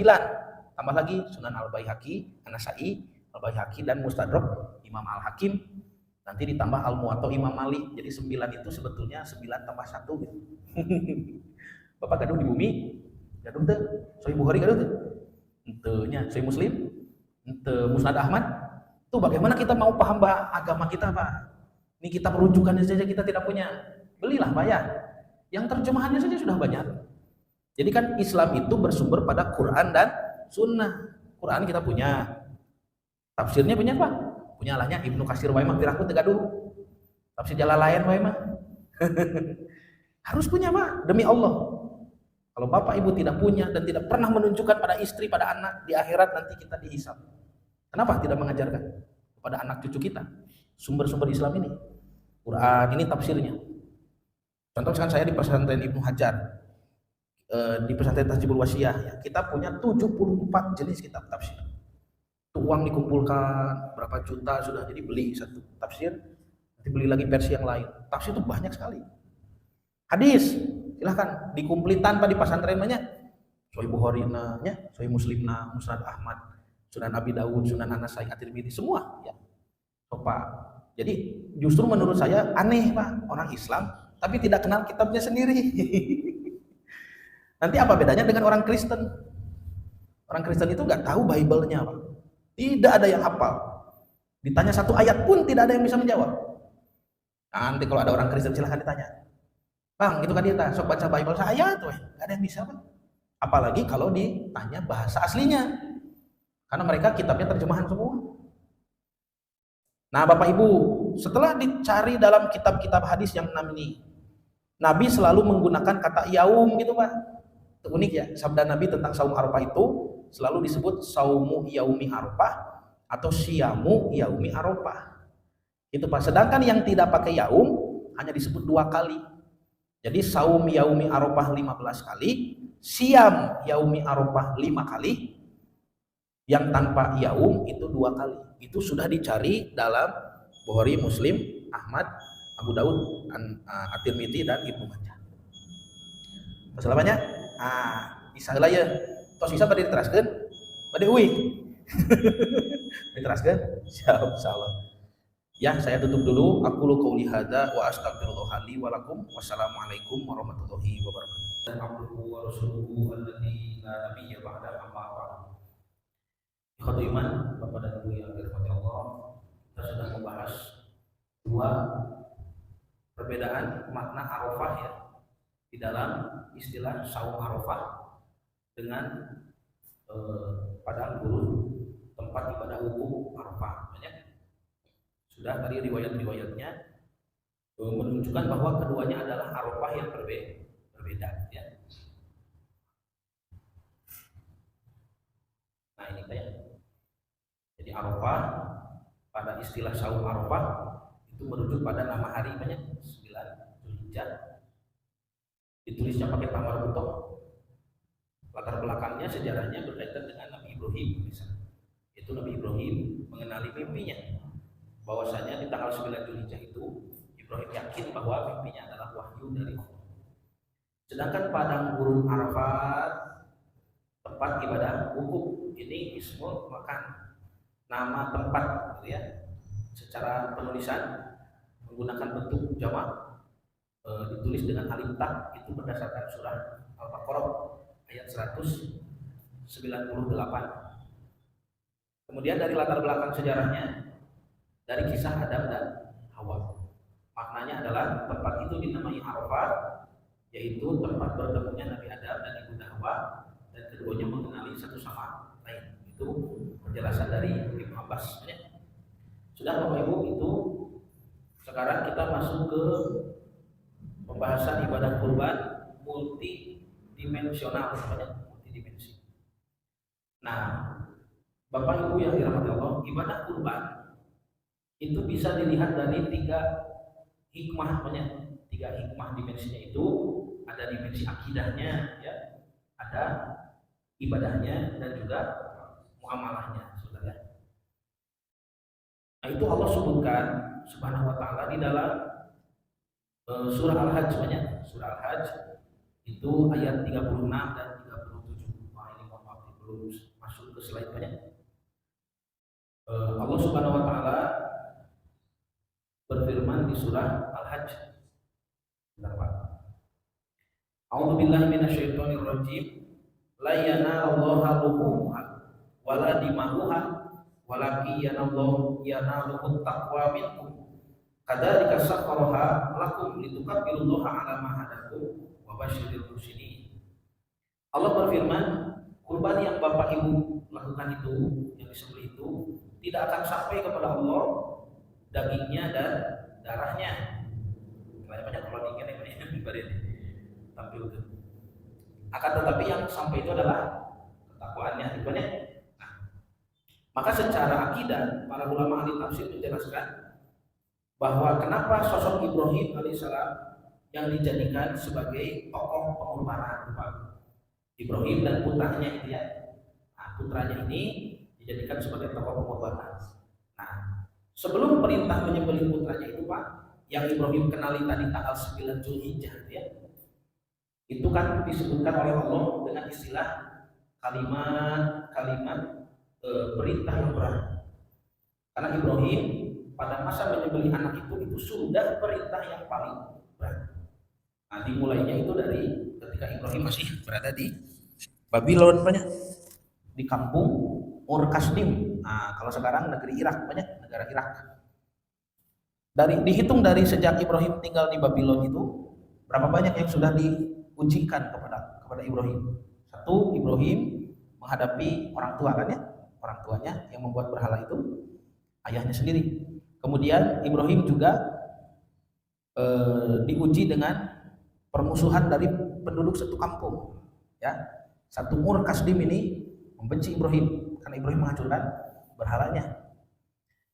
Tambah lagi Sunan Al-Baihaqi, An-Nasa'i, Al-Baihaqi dan Mustadrak Imam Al-Hakim. Nanti ditambah Al-Muwatta Imam Malik. Jadi 9 itu sebetulnya 9 tambah 1 gitu. Bapak gaduh di bumi, gaduh teu? Sahih Bukhari gaduh teu? Henteu nya, Sahih Muslim, henteu Musnad Ahmad. Tuh bagaimana kita mau paham agama kita, Pak? Ini kita merujukannya saja kita tidak punya. Belilah, bayar. Yang terjemahannya saja sudah banyak. Jadi kan Islam itu bersumber pada Quran dan Sunnah. Quran kita punya. Tafsirnya punya Pak? Punya lahnya Ibnu Katsir wae mah piraku teu gaduh. Tafsir Jalalain wae mah. Harus punya, Pak, demi Allah. Kalau Bapak Ibu tidak punya dan tidak pernah menunjukkan pada istri, pada anak, di akhirat nanti kita dihisab. Kenapa tidak mengajarkan kepada anak cucu kita sumber-sumber Islam ini? Quran ini tafsirnya. Contoh misalkan saya di pesantren Ibnu Hajar, di pesantren Tajibul Wasiyah, ya, kita punya 74 jenis kitab tafsir. Itu uang dikumpulkan berapa juta sudah, jadi beli satu tafsir, nanti beli lagi versi yang lain. Tafsir itu banyak sekali. Hadis silahkan dikumpulin tanpa di pesantren banyak. Sahih Bukhari nya, Sahih Muslim na, Musnad Ahmad, Sunan Abi Dawud, Sunan An-Nasai, At-Tirmidzi, semua ya. So, Pak. Jadi justru menurut saya aneh, Pak, orang Islam tapi tidak kenal kitabnya sendiri. Nanti apa bedanya dengan orang Kristen? Orang Kristen itu nggak tahu Bible-nya, Pak. Tidak ada yang hafal. Ditanya satu ayat pun tidak ada yang bisa menjawab. Nanti kalau ada orang Kristen silahkan ditanya. Bang, itu kan dia sok baca Bible saya tuh, nggak ada yang bisa, Pak. Apalagi kalau ditanya bahasa aslinya. Karena mereka kitabnya terjemahan semua. Nah, Bapak Ibu, setelah dicari dalam kitab-kitab hadis yang enam ini, Nabi selalu menggunakan kata yaum gitu, Pak. Itu unik ya, sabda Nabi tentang saum Arafah itu selalu disebut saumu yaumi Arafah atau siyamu yaumi Arafah. Itu, Pak. Sedangkan yang tidak pakai yaum hanya disebut 2 kali. Jadi saum yaumi Arafah 15 kali, siam yaumi Arafah 5 kali. Yang tanpa yaum itu 2 kali. Itu sudah dicari dalam Bukhari, Muslim, Ahmad, Abu Daud, At-Tirmidzi dan Ibnu Majah. Masalah banyak? Bisa lah ya. Tos bisa pada diteraskeun? Bade euy. Diteraskeun? Siap, insyaallah. Ya, saya tutup dulu. Aqulu qouli hadza wa astaghfirullah li wa lakum. Wassalamualaikum warahmatullahi wabarakatuh. Abduhu wa rasuluhu alladzi la nabiyya ba'da amma ba'd. Ikhwatul iman, Bapak dan Ibu yang dirahmati Allah, kita sudah membahas 2 perbedaan makna Arafah ya di dalam istilah saum Arafah dengan padang gurun, tempat ibadah wukuf Arafah. Banyak sudah tadi riwayat-riwayatnya menunjukkan bahwa keduanya adalah Arafah yang berbeda ya. Nah, ini kayak jadi Arafah pada istilah saum Arafah itu merujuk pada nama hari banyak 9 Zulhijjah. Ditulisnya pakai tamar butok. Latar belakangnya sejarahnya berkaitan dengan Nabi Ibrahim misalnya. Itu Nabi Ibrahim mengenali mimpinya. Bahwasanya di tanggal 9 Zulhijjah itu Ibrahim yakin bahwa mimpinya adalah wahyu dari Allah. Sedangkan padang gurun Arafat tempat ibadah wukuf ini ismul makan, nama tempat gitu ya. Secara penulisan menggunakan bentuk jamak, ditulis dengan alif ta, itu berdasarkan surah Al-Baqarah ayat 198. Kemudian dari latar belakang sejarahnya dari kisah Adam dan Hawa. Maknanya adalah tempat itu dinamai Arafah, yaitu tempat bertemunya Nabi Adam dan Ibunda Hawa, dan keduanya mengenali satu sama lain. Itu penjelasan dari Ibnu Abbas ya. Sudah Bapak Ibu, itu sekarang kita masuk ke pembahasan ibadah kurban multidimensional, multidimensi. Nah, Bapak Ibu yang dirahmati Allah, ibadah kurban itu bisa dilihat dari 3 hikmah, 3 hikmah dimensinya itu. Ada dimensi akidahnya ya, ada ibadahnya, dan juga muamalahnya, saudara. Nah, itu Allah sebutkan Subhanahu wa taala di dalam surah Al-Hajj banyak. Surah Al-Hajj itu ayat 36 dan 37. Wah, ini mohon maaf belum masuk ke slide banyak. Allah Subhanahu wa taala berfirman di surah Al-Hajj. Bentar, Pak. A'udzu billahi minasyaitonir rajim. La yanalallaha luhumuha wala dima'uha walakin yanaluhu taqwa minkum. Kadzalika sakhkharaha lakum litukabbirullaha 'ala ma hadakum wa basyiril muhsinin. Allah berfirman, kurban yang Bapak Ibu lakukan itu, yang disembelih itu tidak akan sampai kepada Allah dagingnya dan darahnya. Banyak kalau dingin ini tampil itu. Akan tetapi yang sampai itu adalah ketakwaannya, banyak. Nah, maka secara akidah para ulama ahli tafsir menjelaskan bahwa kenapa sosok Ibrahim alaihissalam yang dijadikan sebagai tokoh pengorbanan, Ibrahim dan putranya itu ya. Nah, putranya ini dijadikan sebagai tokoh pengorbanan. Nah, sebelum perintah menyembelih putranya itu Pak, yang Ibrahim kenali tadi tanggal 9 Zulhijjah ya. Itu kan disebutkan oleh Allah dengan istilah kalimat perintah yang berat. Karena Ibrahim pada masa menyembelih anak itu sudah perintah yang paling berat. Nah, dimulainya itu dari ketika Ibrahim masih berada di Babylon, banyak di kampung Ur Kasdim. Nah, kalau sekarang negeri Irak, banyak negara Irak. Dihitung dari sejak Ibrahim tinggal di Babylon itu, berapa banyak yang sudah diujikan kepada Ibrahim. Satu, Ibrahim menghadapi orang tua kan ya, orang tuanya yang membuat berhala itu ayahnya sendiri. Kemudian Ibrahim juga diuji dengan permusuhan dari penduduk satu kampung ya. Satu Ur Kasdim ini membenci Ibrahim karena Ibrahim menghancurkan berhalanya.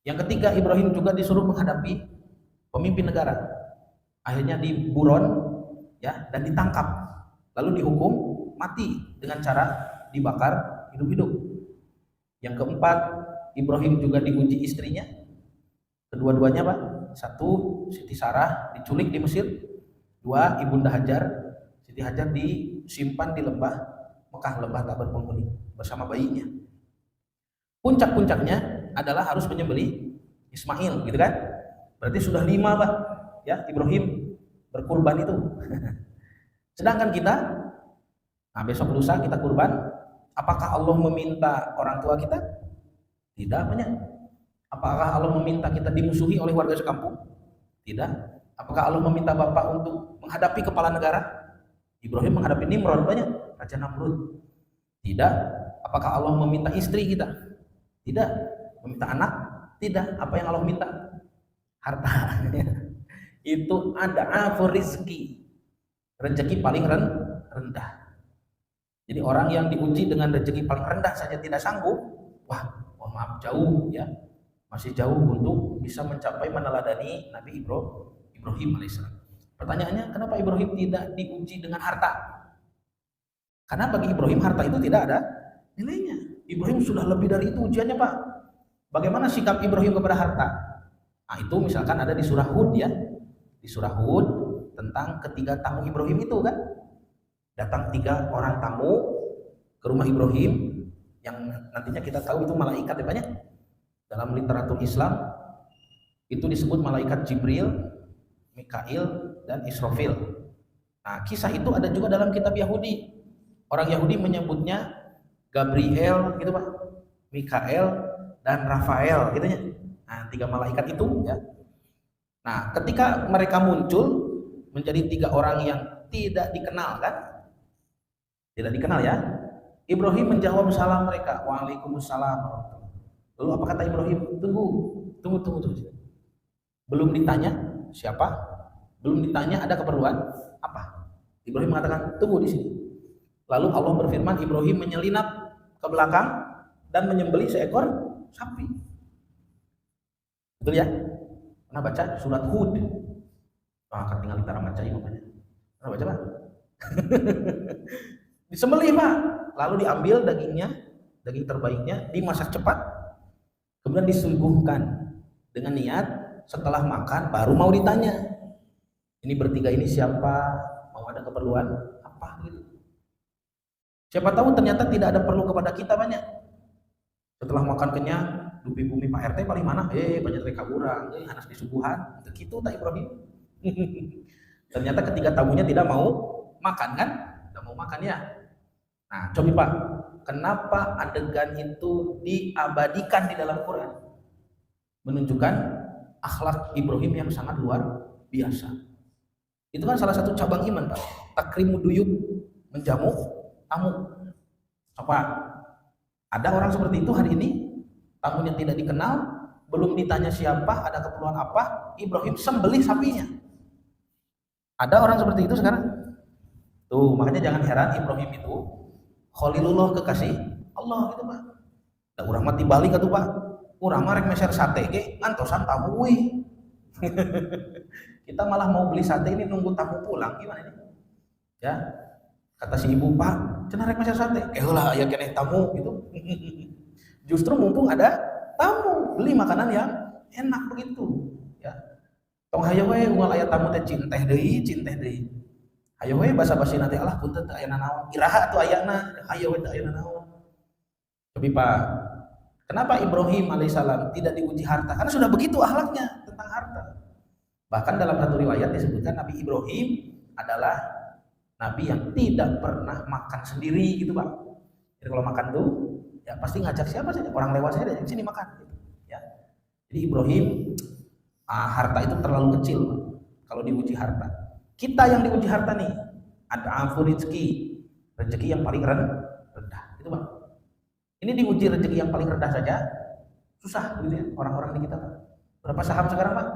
Yang ketiga, Ibrahim juga disuruh menghadapi pemimpin negara. Akhirnya diburon ya dan ditangkap. Lalu dihukum mati dengan cara dibakar hidup-hidup. Yang keempat, Ibrahim juga diuji istrinya. Kedua-duanya Pak. Satu, Siti Sarah diculik di Mesir. Dua, Ibunda Hajar. Siti Hajar disimpan di lembah Mekah, lembah tak berpenghuni bersama bayinya. Puncak-puncaknya adalah harus menyembelih Ismail, gitu kan? Berarti sudah 5 Pak, ya Ibrahim berkurban itu. Sedangkan kita, nah besok lusa kita kurban, apakah Allah meminta orang tua kita? Tidak banyak. Apakah Allah meminta kita dimusuhi oleh warga sekampung? Tidak. Apakah Allah meminta bapak untuk menghadapi kepala negara? Ibrahim menghadapi Nimrod, banyak, Raja Namrud. Tidak. Apakah Allah meminta istri kita? Tidak. Meminta anak? Tidak. Apa yang Allah minta? Harta. Itu ada rezeki. Rezeki paling rendah. Jadi orang yang diuji dengan rezeki paling rendah saja tidak sanggup, wah, mohon maaf, jauh ya. Masih jauh untuk bisa mencapai meneladani Nabi Ibrahim alaihissalam. Pertanyaannya, kenapa Ibrahim tidak diuji dengan harta? Karena bagi Ibrahim harta itu tidak ada nilainya. Ibrahim sudah lebih dari itu ujiannya Pak. Bagaimana sikap Ibrahim kepada harta? Nah itu misalkan ada di surah Hud ya. Di surah Hud tentang ketiga tamu Ibrahim itu kan. Datang 3 orang tamu ke rumah Ibrahim yang nantinya kita tahu itu malaikat ya banyak. Dalam literatur Islam itu disebut malaikat Jibril, Mikail, dan Israfil. Nah kisah itu ada juga dalam kitab Yahudi. Orang Yahudi menyebutnya Gabriel gitu Pak, Mikael dan Rafael gitu ya. Nah 3 malaikat itu ya. Nah ketika mereka muncul menjadi 3 orang yang tidak dikenal kan, tidak dikenal ya. Ibrahim menjawab salam mereka, waalaikumsalam. Lalu apa kata Ibrahim? Tunggu. Belum ditanya siapa, belum ditanya ada keperluan apa. Ibrahim mengatakan tunggu di sini. Lalu Allah berfirman, Ibrahim menyelinap ke belakang dan menyembelih seekor sapi. Betul ya? Pernah baca surat Hud? Akan tinggal kita baca ini makanya. Pernah baca Pak? Disembelih Pak. Lalu diambil dagingnya, daging terbaiknya, dimasak cepat, kemudian disuguhkan dengan niat setelah makan baru mau ditanya. Ini bertiga ini siapa? Mau ada keperluan apa gitu. Siapa tahu ternyata tidak ada perlu kepada kita banyak. Setelah makan kenyang, dupi bumi Pak RT paling mana banyak mereka urang anak disuguhan gitu tak Ibrahim. Ternyata ketika tamunya tidak mau makan kan, tidak mau makan ya. Nah coba Pak, kenapa adegan itu diabadikan di dalam Quran, menunjukkan akhlak Ibrahim yang sangat luar biasa. Itu kan salah satu cabang iman Pak, takrimu duyub, menjamu tamu. Coba ada orang seperti itu hari ini, tamunya tidak dikenal, belum ditanya siapa, ada keperluan apa, Ibrahim sembelih sapinya. Ada orang seperti itu sekarang. Tuh, makanya jangan heran Ibrahim itu Khalilullah, kekasih Allah gitu Pak. Da urang mah tibalik atuh Pak. Urang mah rek meser sate ge antosan tamu euy. Kita malah mau beli sate ini nunggu tamu pulang gimana ini? Ya. Kata si ibu, Pak, cenah rek meser sate. Heula aya keneh tamu gitu. Justru mumpung ada tamu, beli makanan yang enak begitu, ya. Tong hayo we unggal aya tamu teh cinteh deui, Hayo we basa-basi nanti Allah punten teu aya nanaon. Iraha atuh ayana, hayo we teu aya nanaon. Tapi Pak, kenapa Ibrahim alaihissalam tidak diuji harta? Karena sudah begitu akhlaknya tentang harta. Bahkan dalam satu riwayat disebutkan Nabi Ibrahim adalah Nabi yang tidak pernah makan sendiri gitu Pak. Jadi kalau makan tuh ya pasti ngajak siapa saja, orang lewat saja dari sini makan gitu, ya. Jadi Ibrahim harta itu terlalu kecil Pak, kalau diuji harta. Kita yang diuji harta nih, ada afu rezeki yang paling rendah itu Pak. Ini diuji rezeki yang paling rendah saja susah gitu ya orang-orang di kita Pak. Berapa saham sekarang Pak?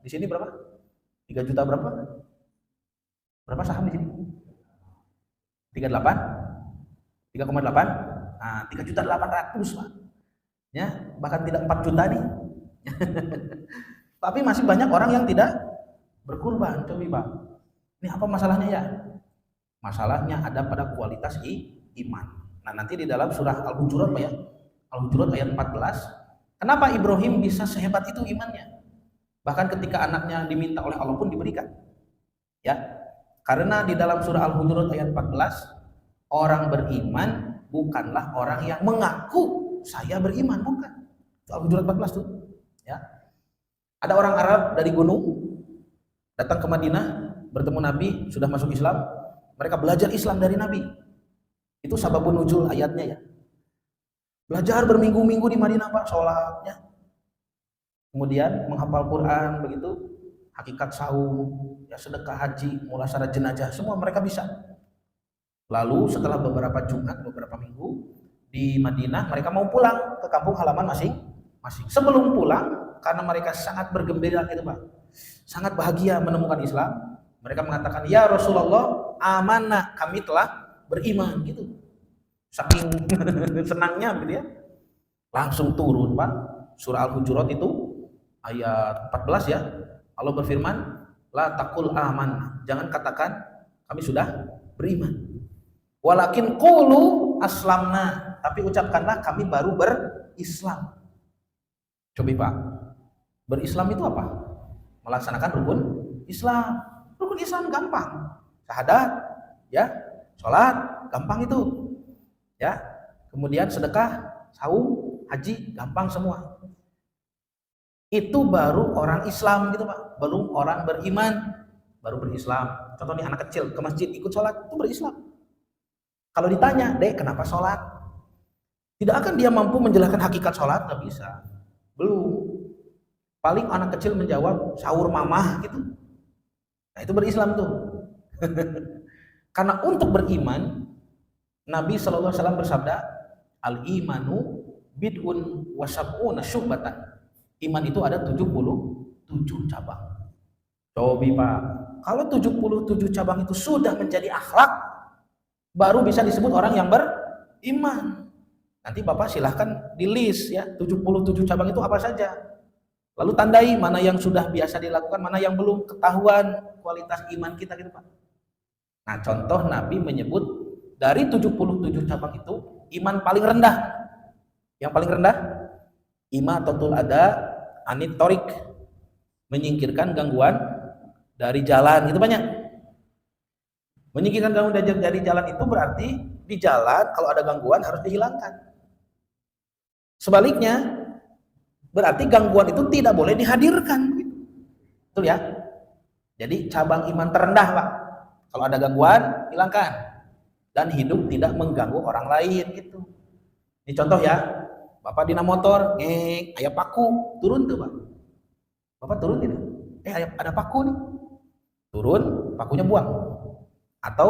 Di sini berapa? 3 juta berapa? Berapa saham di sini? 38? 3,8? Nah, 3.800.000 Pak. Ya, bahkan tidak 4 juta nih. Tapi masih banyak orang yang tidak berkurban, coba Pak. Ini apa masalahnya ya? Masalahnya ada pada kualitas iman. Nah, nanti di dalam surah Al-Hujurat Pak ya. Al-Hujurat ayat 14. Kenapa Ibrahim bisa sehebat itu imannya? Bahkan ketika anaknya diminta oleh Allah pun diberikan. Ya. Karena di dalam surah Al-Hujurat ayat 14, orang beriman bukanlah orang yang mengaku saya beriman, bukan. Al-Hujurat 14 tuh, ya. Ada orang Arab dari gunung datang ke Madinah, bertemu Nabi, sudah masuk Islam. Mereka belajar Islam dari Nabi. Itu sababun nuzul ayatnya ya. Belajar berminggu-minggu di Madinah Pak, sholatnya. Kemudian menghafal Quran begitu, hakikat saum, ya sedekah haji, mulasarah jenazah, semua mereka bisa. Lalu setelah beberapa Jumat, beberapa minggu di Madinah, mereka mau pulang ke kampung halaman masing-masing. Sebelum pulang, karena mereka sangat bergembira gitu Pak, sangat bahagia menemukan Islam, mereka mengatakan, ya Rasulullah, amanah, kami telah beriman gitu. Saking senangnya gitu ya. Langsung turun Pak, surah Al-Hujurat itu ayat 14 ya. Allah berfirman, la taqul amanah, jangan katakan kami sudah beriman. Walakin qulu aslamna, tapi ucapkanlah kami baru berislam. Coba Pak, berislam itu apa? Melaksanakan rukun Islam. Rukun Islam gampang, syahadat, ya, sholat, gampang itu, ya. Kemudian sedekah, saum, haji, gampang semua. Itu baru orang Islam gitu Pak, belum orang beriman, baru berislam. Contohnya anak kecil ke masjid ikut sholat, itu berislam. Kalau ditanya, dek kenapa sholat? Tidak akan dia mampu menjelaskan hakikat sholat, nggak bisa. Belum. Paling anak kecil menjawab, sahur mamah gitu. Nah itu berislam tuh. Karena untuk beriman, Nabi SAW bersabda, al-imanu bid'un wasab'una syu'batan. Iman itu ada 77 cabang. Coba Pak, kalau 77 cabang itu sudah menjadi akhlak, baru bisa disebut orang yang beriman. Nanti Bapak silahkan di list ya, 77 cabang itu apa saja. Lalu tandai mana yang sudah biasa dilakukan, mana yang belum, ketahuan kualitas iman kita gitu Pak. Nah contoh Nabi menyebut dari 77 cabang itu, iman paling rendah. Yang paling rendah, imatatul ada anit torik, menyingkirkan gangguan dari jalan, itu banyak. Menyingkirkan gangguan dari jalan itu berarti di jalan kalau ada gangguan harus dihilangkan. Sebaliknya, Berarti gangguan itu tidak boleh dihadirkan. Betul ya? Jadi cabang iman terendah, Pak. Kalau ada gangguan, hilangkan. Dan hidup tidak mengganggu orang lain gitu. Ini contoh ya. Bapak dina motor, ayah paku, turun tuh, Pak. Bapak turun tidak? Ada paku nih. Turun, pakunya buang. Atau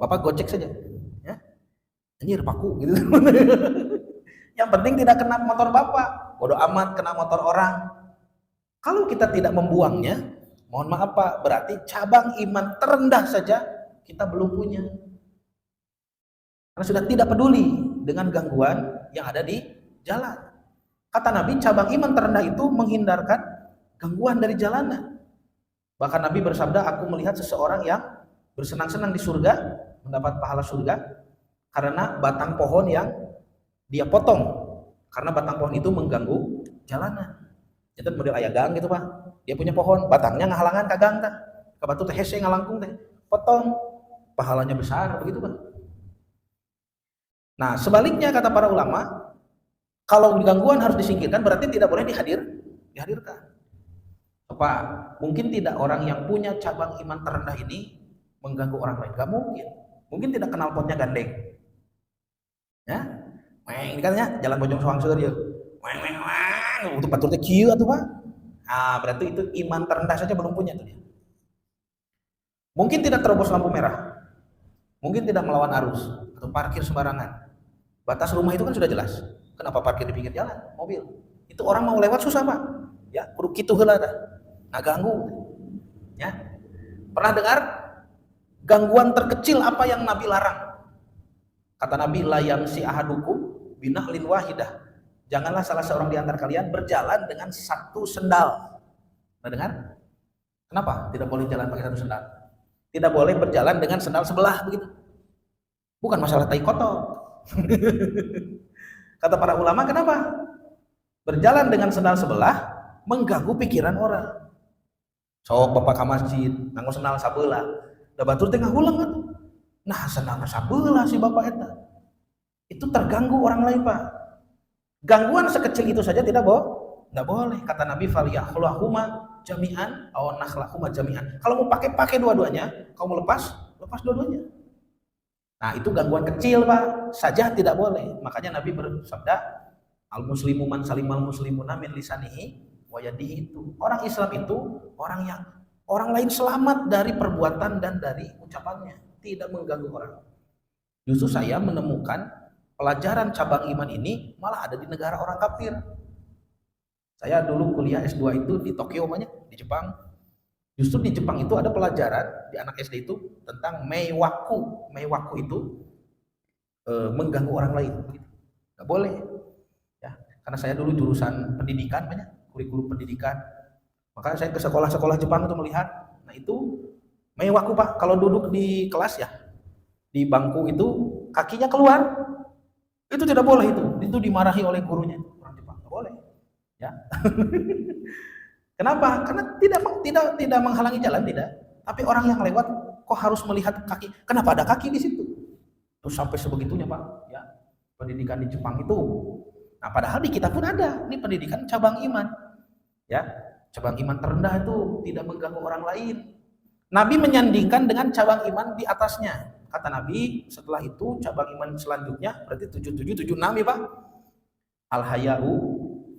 Bapak gocek saja. Ya. Anjir paku gitu. Yang penting tidak kena motor Bapak. Bodoh amat kena motor orang. Kalau kita tidak membuangnya, mohon maaf Pak, berarti cabang iman terendah saja kita belum punya. Karena sudah tidak peduli dengan gangguan yang ada di jalan. Kata Nabi, cabang iman terendah itu menghindarkan gangguan dari jalanan. Bahkan Nabi bersabda, aku melihat seseorang yang bersenang-senang di surga, mendapat pahala surga, karena batang pohon yang dia potong. Karena batang pohon itu mengganggu jalanan. Itu model aya gang gitu Pak. Dia punya pohon, batangnya ngahalangan ka gang tah. Ka batu teh hese ngalangkung teh. Potong. Pahalanya besar begitu Pak. Nah, sebaliknya kata para ulama, kalau gangguan harus disingkirkan berarti tidak boleh dihadirkan. Pak, mungkin tidak orang yang punya cabang iman terendah ini mengganggu orang lain. Gak mungkin. Mungkin tidak kenal potnya gandeng. Ya? Ini katanya jalan Bojong Soang Sur ya. Untuk batur teh kieu atuh Pak. Nah, berarti itu iman terendah saja belum punya tuh dia. Mungkin tidak terobos lampu merah. Mungkin tidak melawan arus atau parkir sembarangan. Batas rumah itu kan sudah jelas. Kenapa parkir di pinggir jalan? Mobil. Itu orang mau lewat susah, Pak. Ya, kudu kitu heula tah. Ngaganggu. Ya. Pernah dengar gangguan terkecil apa yang Nabi larang? Kata Nabi, la yamsi ahadukum binahlin wahidah. Janganlah salah seorang di antara kalian berjalan dengan satu sendal. Pernah dengar? Kenapa tidak boleh jalan pakai satu sendal? Tidak boleh berjalan dengan sendal sebelah begitu. Bukan masalah tai kotor. Kata para ulama, kenapa? Berjalan dengan sendal sebelah mengganggu pikiran orang. Sok bapak ke masjid, nganggo sendal sabelah. Da batur teh ngahulang atuh. Nah, sendal sabelah si bapak eta. Itu terganggu orang lain, Pak. Gangguan sekecil itu saja tidak boleh. Kata Nabi, falyakhulahuma jami'an aw nakhlahuma jami'an. Kalau mau pakai dua-duanya, kalau mau lepas dua-duanya. Nah, itu gangguan kecil, Pak, saja tidak boleh. Makanya Nabi bersabda, al-muslimu man salimal muslimuna min lisanihi wa yadihi. Itu orang Islam itu orang yang orang lain selamat dari perbuatan dan dari ucapannya, tidak mengganggu orang. Justru saya menemukan pelajaran cabang iman ini malah ada di negara orang kafir. Saya dulu kuliah S2 itu di Tokyo banyak, di Jepang. Justru di Jepang itu ada pelajaran di anak SD itu tentang meiwaku. Meiwaku itu mengganggu orang lain. Gak boleh. Ya, karena saya dulu jurusan pendidikan banyak, kurikulum pendidikan. Maka saya ke sekolah-sekolah Jepang itu melihat. Nah itu meiwaku Pak, kalau duduk di kelas ya, di bangku itu kakinya keluar. Itu tidak boleh itu dimarahi oleh gurunya orang Jepang, tidak boleh. Ya. Kenapa? Karena tidak menghalangi jalan, tidak. Tapi orang yang lewat kok harus melihat kaki? Kenapa ada kaki di situ? Terus sampai sebegitunya Pak, ya. Pendidikan di Jepang itu. Nah, padahal di kita pun ada, ini pendidikan cabang iman. Ya, cabang iman terendah itu tidak mengganggu orang lain. Nabi menyandingkan dengan cabang iman di atasnya. Kata Nabi, setelah itu cabang iman selanjutnya berarti 77, 76 ya Pak. Al-haya'u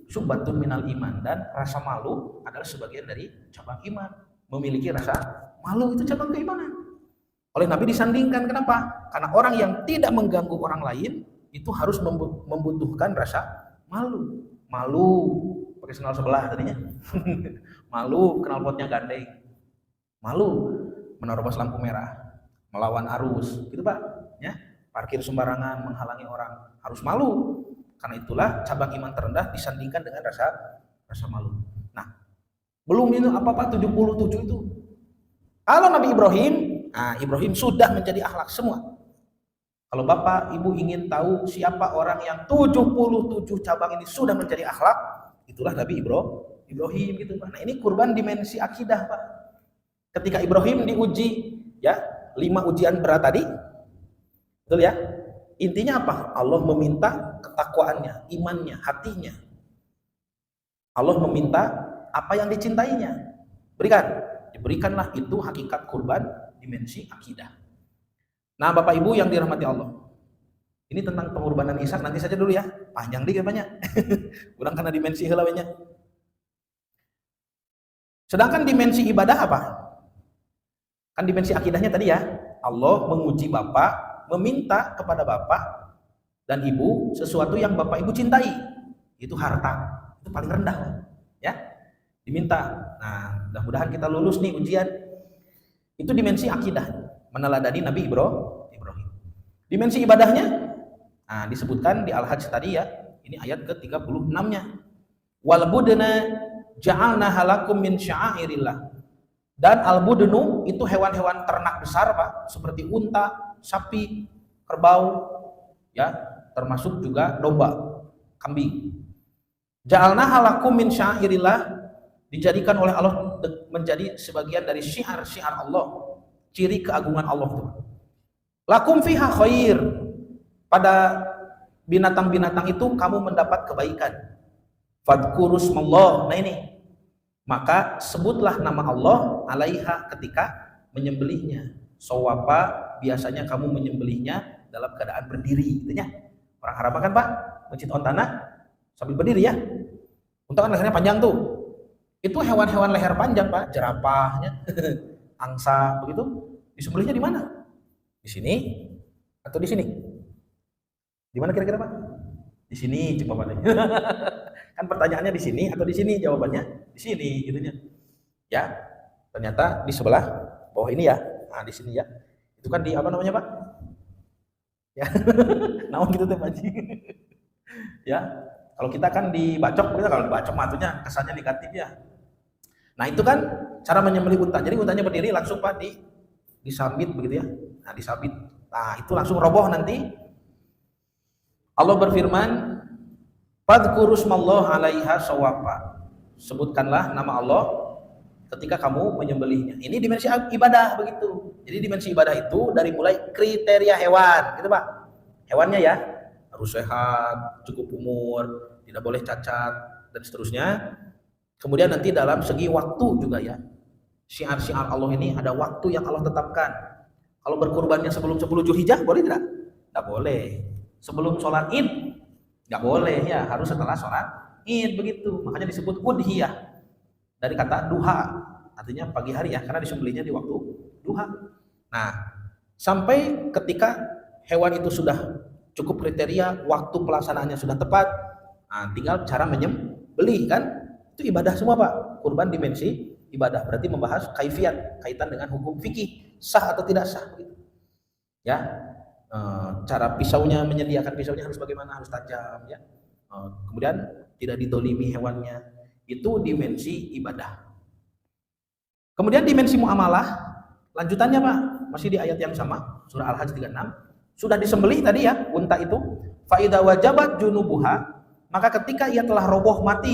subbatun minal iman, dan rasa malu adalah sebagian dari cabang iman. Memiliki rasa malu itu cabang keimanan. Oleh Nabi disandingkan, kenapa? Karena orang yang tidak mengganggu orang lain itu harus membutuhkan rasa malu. Malu pakai sendal sebelah tadinya. Malu knalpotnya gandeng. Malu menerobos lampu merah, melawan arus, gitu Pak, ya. Parkir sembarangan, menghalangi orang, harus malu. Karena itulah cabang iman terendah disandingkan dengan rasa malu. Nah, belum itu apa Pak 77 itu. Kalau Nabi Ibrahim, Ibrahim sudah menjadi akhlak semua. Kalau Bapak, Ibu ingin tahu siapa orang yang 77 cabang ini sudah menjadi akhlak, itulah Nabi Ibrahim gitu Pak. Nah, ini kurban dimensi akidah Pak. Ketika Ibrahim diuji, ya, 5 ujian berat tadi, betul ya? Intinya apa? Allah meminta ketakwaannya, imannya, hatinya. Allah meminta apa yang dicintainya. Berikan. Diberikanlah itu hakikat kurban dimensi akidah. Nah, Bapak Ibu yang dirahmati Allah. Ini tentang pengorbanan Ishak nanti saja dulu ya. Panjang dikit banyak. Kurang karena dimensi helawanya. Sedangkan dimensi ibadah apa? Kan dimensi akidahnya tadi ya. Allah menguji Bapak, meminta kepada Bapak dan Ibu sesuatu yang Bapak Ibu cintai. Itu harta. Itu paling rendah. Ya. Diminta. Nah, mudah-mudahan kita lulus nih ujian. Itu dimensi akidah. Meneladani Nabi Ibrahim. Dimensi ibadahnya, nah disebutkan di Al-Hajj tadi ya. Ini ayat ke-36-nya. Wal budna ja'alna halakum min sya'airillah. Dan al-budnu itu hewan-hewan ternak besar, Pak, seperti unta, sapi, kerbau, ya, termasuk juga domba, kambing. Ja'alna halakum min sya'airillah, dijadikan oleh Allah menjadi sebagian dari syiar-syiar Allah, ciri keagungan Allah itu. Lakum fiha khair, pada binatang-binatang itu kamu mendapat kebaikan. Fadhkurusmallah, nah ini, maka sebutlah nama Allah alaiha ketika menyembelihnya. Sawapa, biasanya kamu menyembelihnya dalam keadaan berdiri, gitu ya. Orang Arab kan, Pak, mencit ontana sambil berdiri ya. Unta kan lehernya panjang tuh. Itu hewan-hewan leher panjang, Pak, jerapahnya, angsa, begitu. Disembelihnya di mana? Di sini atau di sini? Di mana kira-kira, Pak? Di sini jawabannya. Kan pertanyaannya di sini atau di sini, jawabannya di sini, gitunya. Ya, ternyata di sebelah bawah ini ya. Nah, di sini ya. Itu kan di apa namanya, Pak? Ya. Naon gitu teh, Pak. Ya. Kalau kita kan dibacok, kalau dibacok matunya kesannya negatif ya. Nah, itu kan cara menyembelih unta. Jadi untanya berdiri langsung, Pak, disabit begitu ya. Nah, disabit. Nah, itu langsung roboh nanti. Allah berfirman, fadhkurusmallah 'alaiha sawapa. Sebutkanlah nama Allah ketika kamu menyembelihnya. Ini dimensi ibadah begitu. Jadi dimensi ibadah itu dari mulai kriteria hewan, gitu, Pak. Hewannya ya harus sehat, cukup umur, tidak boleh cacat dan seterusnya. Kemudian nanti dalam segi waktu juga ya. Syiar-syiar Allah ini ada waktu yang Allah tetapkan. Kalau berkurbannya sebelum 10 Zulhijjah boleh tidak? Tidak boleh. Sebelum sholat Id nggak boleh ya, harus setelah sholat Id begitu. Makanya disebut udhiyah dari kata duha, artinya pagi hari ya, karena disembelihnya di waktu duha. Nah, sampai ketika hewan itu sudah cukup kriteria, waktu pelaksanaannya sudah tepat, nah, tinggal cara menyembelih kan, itu ibadah semua, Pak. Kurban dimensi ibadah, berarti membahas kaifiat, kaitan dengan hukum fikih, sah atau tidak sah begitu. Ya. Cara pisaunya, menyediakan pisaunya harus bagaimana, harus tajam ya. Kemudian tidak didolimi hewannya, itu dimensi ibadah. Kemudian dimensi muamalah, lanjutannya, Pak, masih di ayat yang sama, surah Al-Hajj 36. Sudah disembelih tadi ya unta itu, fa idza wajabat junubuha, maka ketika ia telah roboh mati,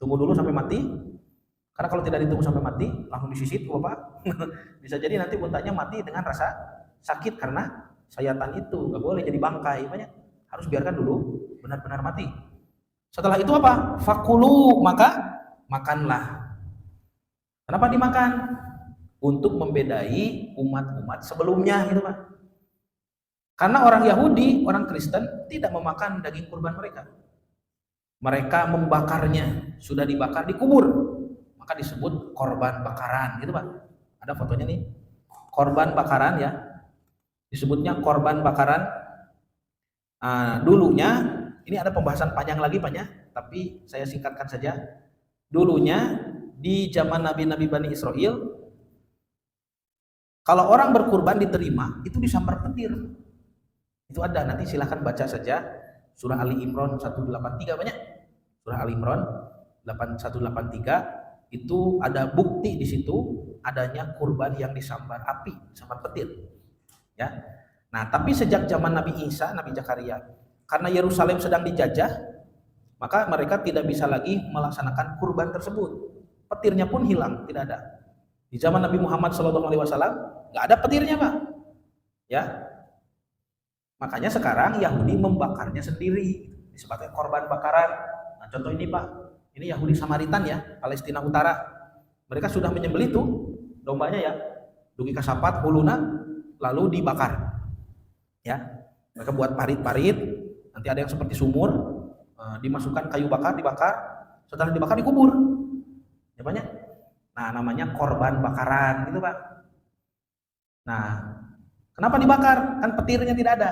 tunggu dulu sampai mati, karena kalau tidak ditunggu sampai mati langsung disisit, Bapak, bisa jadi nanti untanya mati dengan rasa sakit karena sayatan itu, nggak boleh jadi bangkai, banyak harus biarkan dulu benar-benar mati. Setelah itu apa? Fakulu, maka makanlah. Kenapa dimakan? Untuk membedai umat-umat sebelumnya, gitu, Pak. Karena orang Yahudi, orang Kristen tidak memakan daging kurban mereka. Mereka membakarnya, sudah dibakar dikubur, maka disebut korban bakaran, gitu, Pak. Ada fotonya nih, korban bakaran ya. Disebutnya korban bakaran. Dulunya, ini ada pembahasan panjang lagi, Pak, ya, tapi saya singkatkan saja. Dulunya di zaman Nabi-Nabi Bani Israel, kalau orang berkurban diterima, itu disambar petir. Itu ada, nanti silahkan baca saja surah Ali Imran 183, banyak. Surah Ali Imran 183 itu ada bukti di situ adanya kurban yang disambar api, sambar petir. Ya. Nah, tapi sejak zaman Nabi Isa, Nabi Zakaria, karena Yerusalem sedang dijajah, maka mereka tidak bisa lagi melaksanakan kurban tersebut. Petirnya pun hilang, tidak ada. Di zaman Nabi Muhammad SAW nggak ada petirnya, Pak. Ya, makanya sekarang Yahudi membakarnya sendiri, disebutkan korban bakaran. Nah, contoh ini, Pak, Ini Yahudi Samaritan ya, Palestina Utara. Mereka sudah menyembelih tuh dombanya ya, dugi kasapat huluna, lalu dibakar. Ya, mereka buat parit-parit, nanti ada yang seperti sumur, dimasukkan kayu bakar, dibakar, setelah dibakar dikubur. Ya banyak. Nah, namanya korban bakaran, gitu Pak. Nah, kenapa dibakar? Kan petirnya tidak ada.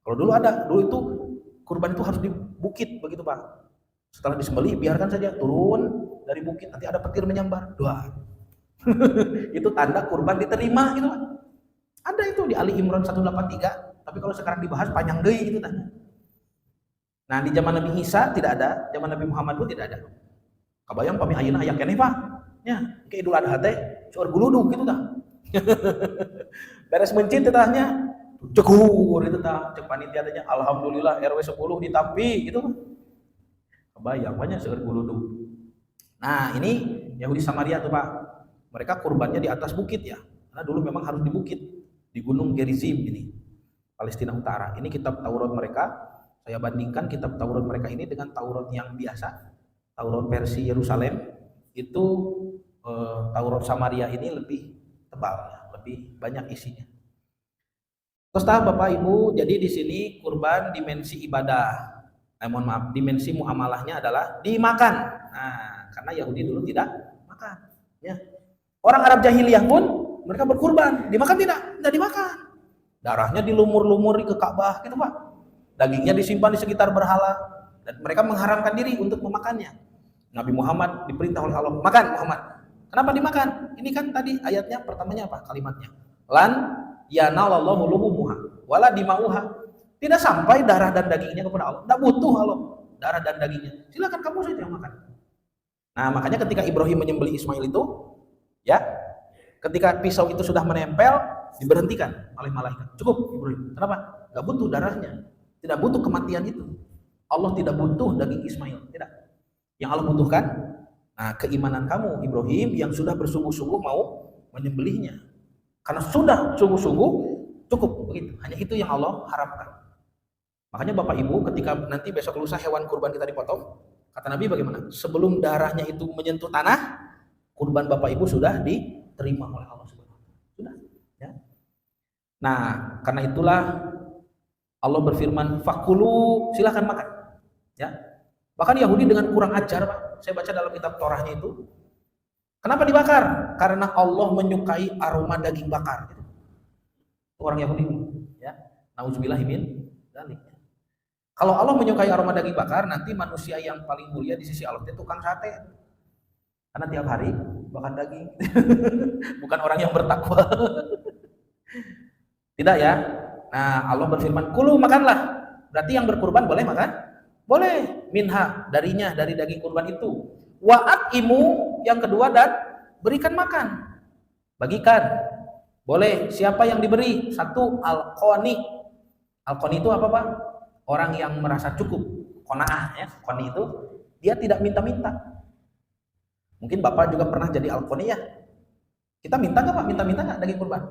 Kalau dulu ada, dulu itu kurban itu harus di bukit begitu Pak. Setelah disembelih biarkan saja turun dari bukit, nanti ada petir menyambar. Doa. Itu tanda kurban diterima gitu Pak. Ada itu di Ali Imran 183, tapi kalau sekarang dibahas panjang deui gitu tanya. Nah, di zaman Nabi Isa tidak ada, zaman Nabi Muhammad pun tidak ada. Kabayang pami ayeuna aya keneh Pak. Nya, ke Idul Adha teh seueur guludug gitu tah. Beres mencit teh cekur itu tah, cek panitia tanya alhamdulillah RW 10 ditampi gitu. Kebayang banyak seueur guludug. Nah, ini Yahudi Samaria tuh Pak. Mereka kurbannya di atas bukit ya. Karena dulu memang harus di bukit, di Gunung Gerizim ini. Palestina Utara. Ini kitab Taurat mereka. Saya bandingkan kitab Taurat mereka ini dengan Taurat yang biasa. Taurat versi Yerusalem itu Taurat Samaria ini lebih tebal, lebih banyak isinya. Terus Bapak Ibu, jadi di sini kurban dimensi ibadah. Mohon maaf, dimensi muamalahnya adalah dimakan. Nah, karena Yahudi dulu tidak makan. Ya. Orang Arab jahiliyah pun mereka berkurban, dimakan tidak? Tidak dimakan. Darahnya dilumur-lumuri ke Ka'bah, gitu Pak. Dagingnya disimpan di sekitar berhala, dan mereka mengharamkan diri untuk memakannya. Nabi Muhammad diperintah oleh Allah, makan Muhammad. Kenapa dimakan? Ini kan tadi ayatnya pertamanya apa? Kalimatnya. Lan yanalallahu luhumuha wala dimauha. Tidak sampai darah dan dagingnya kepada Allah. Tidak butuh Allah darah dan dagingnya. Silakan kamu saja yang makan. Nah, makanya ketika Ibrahim menyembelih Ismail itu, ya, ketika pisau itu sudah menempel, diberhentikan oleh malaikat. Cukup Ibrahim. Kenapa? Tidak butuh darahnya. Tidak butuh kematian itu. Allah tidak butuh daging Ismail. Tidak. Yang Allah butuhkan, nah, keimanan kamu Ibrahim yang sudah bersungguh-sungguh mau menyembelihnya. Karena sudah sungguh-sungguh, cukup begitu. Hanya itu yang Allah harapkan. Makanya Bapak Ibu, ketika nanti besok lusa hewan kurban kita dipotong, kata Nabi bagaimana? Sebelum darahnya itu menyentuh tanah, kurban Bapak Ibu sudah diterima oleh Allah Subhanahu wa taala. Sudah, ya. Nah, karena itulah Allah berfirman, "Fakulu, silakan makan." Ya. Bahkan Yahudi dengan kurang ajar, Pak. Saya baca dalam kitab Torahnya itu, kenapa dibakar? Karena Allah menyukai aroma daging bakar. Gitu. Orang Yahudi, ya. Nauzubillahi min dzalik. Kalau Allah menyukai aroma daging bakar, nanti manusia yang paling mulia di sisi Allah itu tukang sate. Karena tiap hari bakar daging. Bukan orang yang bertakwa. Tidak ya. Nah, Allah berfirman, "Kulu, makanlah." Berarti yang berkurban boleh makan? Boleh. Minha, darinya, dari daging kurban itu. Wa'at imu, yang kedua, dan berikan makan. Bagikan. Boleh. Siapa yang diberi? Satu, al-qani. Al-qani itu apa Pak? Orang yang merasa cukup. Qanaah ya. Qani itu dia tidak minta-minta. Mungkin Bapak juga pernah jadi al-qani ya. Kita minta nggak Pak? Minta-minta nggak daging kurban?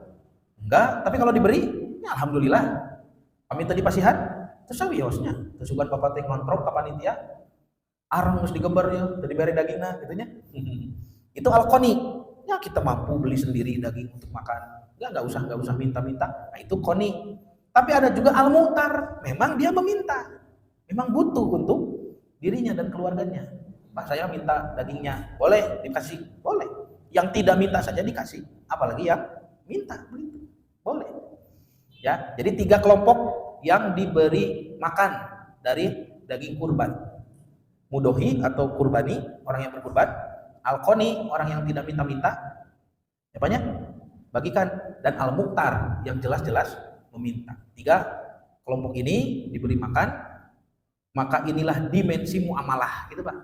Enggak. Tapi kalau diberi, ya alhamdulillah. Paminta dipasihan, terus sawiosnya. Terus bukan Bapak teh ngontrol ka panitia. Arang harus digeber ya, jadi beri dagingnya gitunya. Itu al-qani. Ya kita mampu beli sendiri daging untuk makan. Ya nggak usah minta-minta. Nah, itu qani. Tapi ada juga al-mu'tar. Memang dia meminta. Memang butuh untuk dirinya dan keluarganya. Pak, saya minta dagingnya. Boleh dikasih? Boleh. Yang tidak minta saja dikasih. Apalagi yang minta, begitu. Boleh. Ya, jadi 3 kelompok yang diberi makan dari daging kurban. Mudohi atau kurbani, orang yang berkurban. Al-qani, orang yang tidak minta-minta. Ya banyak. Bagikan. Dan al-mu'tar, yang jelas-jelas meminta. 3 kelompok ini diberi makan, maka inilah dimensi muamalah, gitu Pak.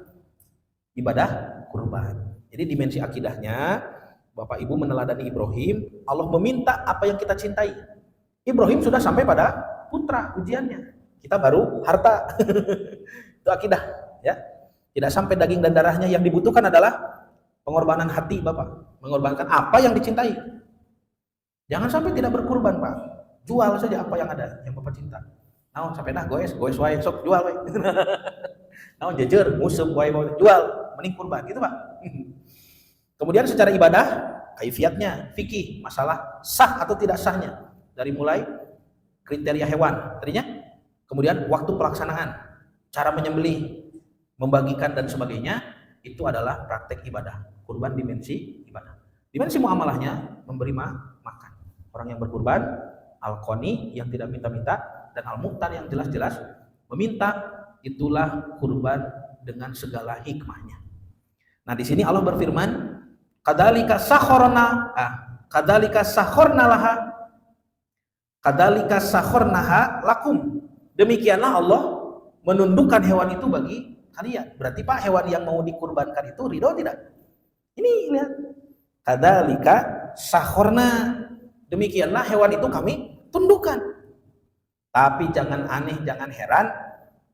Ibadah kurban. Jadi dimensi akidahnya, Bapak Ibu meneladani Ibrahim, Allah meminta apa yang kita cintai. Ibrahim sudah sampai pada putra ujiannya. Kita baru harta. Itu akidah, ya. Tidak sampai daging dan darahnya, yang dibutuhkan adalah pengorbanan hati Bapak. Mengorbankan apa yang dicintai. Jangan sampai tidak berkurban, Pak. Jual saja apa yang ada yang Bapak cinta. Nah, sampai dah goes wae sok jual wae. Nah, jejer, musuk, wae jual, mending kurban gitu Pak. Kemudian secara ibadah, kaifiatnya, fikih, masalah sah atau tidak sahnya. Dari mulai kriteria hewan, tadinya, kemudian waktu pelaksanaan, cara menyembelih, membagikan dan sebagainya, itu adalah praktek ibadah. Kurban dimensi ibadah. Dimensi muamalahnya, memberi makan. Orang yang berkurban, al-qani yang tidak minta-minta, dan al-muqtar yang jelas-jelas meminta, itulah kurban dengan segala hikmahnya. Nah, di sini Allah berfirman, kadzalika sakhorna, kadzalika sakhorna laha, kadzalika sakhornaha lakum. Demikianlah Allah menundukkan hewan itu bagi kalian. Berarti Pak, hewan yang mau dikurbankan itu ridho tidak? Ini lihat, kadzalika sakhorna. Demikianlah hewan itu kami tundukkan. Tapi jangan aneh, jangan heran,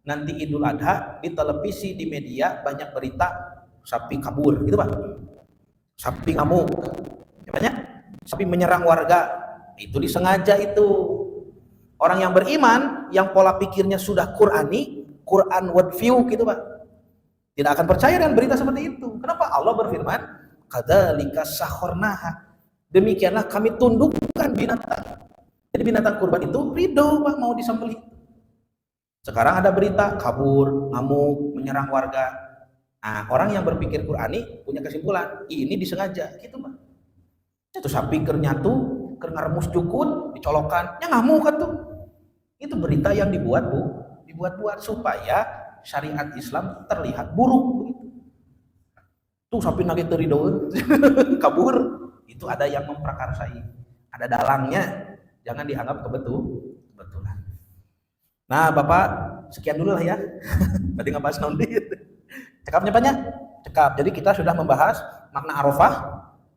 nanti Idul Adha di televisi, di media banyak berita sapi kabur gitu Pak, sapi ngamuk, banyak sapi menyerang warga. Itu disengaja. Itu orang yang beriman, yang pola pikirnya sudah Qurani, Quran world view gitu Pak, tidak akan percaya dengan berita seperti itu. Kenapa? Allah berfirman, kadzalika sakhornaha, demikianlah kami tundukkan binatang. Jadi binatang kurban itu ridho Pak, mau disembelih. Sekarang ada berita kabur, ngamuk, menyerang warga. Nah, orang yang berpikir Qurani punya kesimpulan, ini disengaja, gitu Pak. Itu sapi kernyatu, ngeremus jukun, dicolokan, ya ngamuk kan tuh. Itu berita yang dibuat supaya syariat Islam terlihat buruk begitu. Tuh sapi nagih teu ridho kabur, itu ada yang memprakarsai, ada dalangnya, jangan dianggap kebetulan. Nah, Bapak, sekian dulu lah ya. Tadi ngebahas nondi. Cekapnya banyak? Cekap. Jadi kita sudah membahas makna Arafah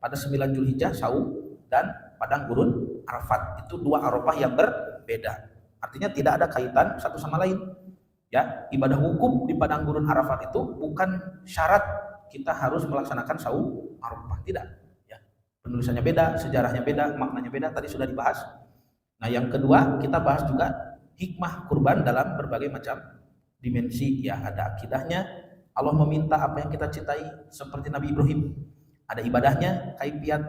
pada 9 Zulhijjah, Saum, dan padang gurun Arafat. Itu dua Arafah yang berbeda. Artinya tidak ada kaitan satu sama lain. Ya, ibadah wukuf di padang gurun Arafat itu bukan syarat kita harus melaksanakan Saum Arafah, tidak. Ya. Penulisannya beda, sejarahnya beda, maknanya beda, tadi sudah dibahas. Nah, yang kedua kita bahas juga hikmah kurban dalam berbagai macam dimensi. Ya, ada akidahnya, Allah meminta apa yang kita cintai seperti Nabi Ibrahim. Ada ibadahnya, kaifiat,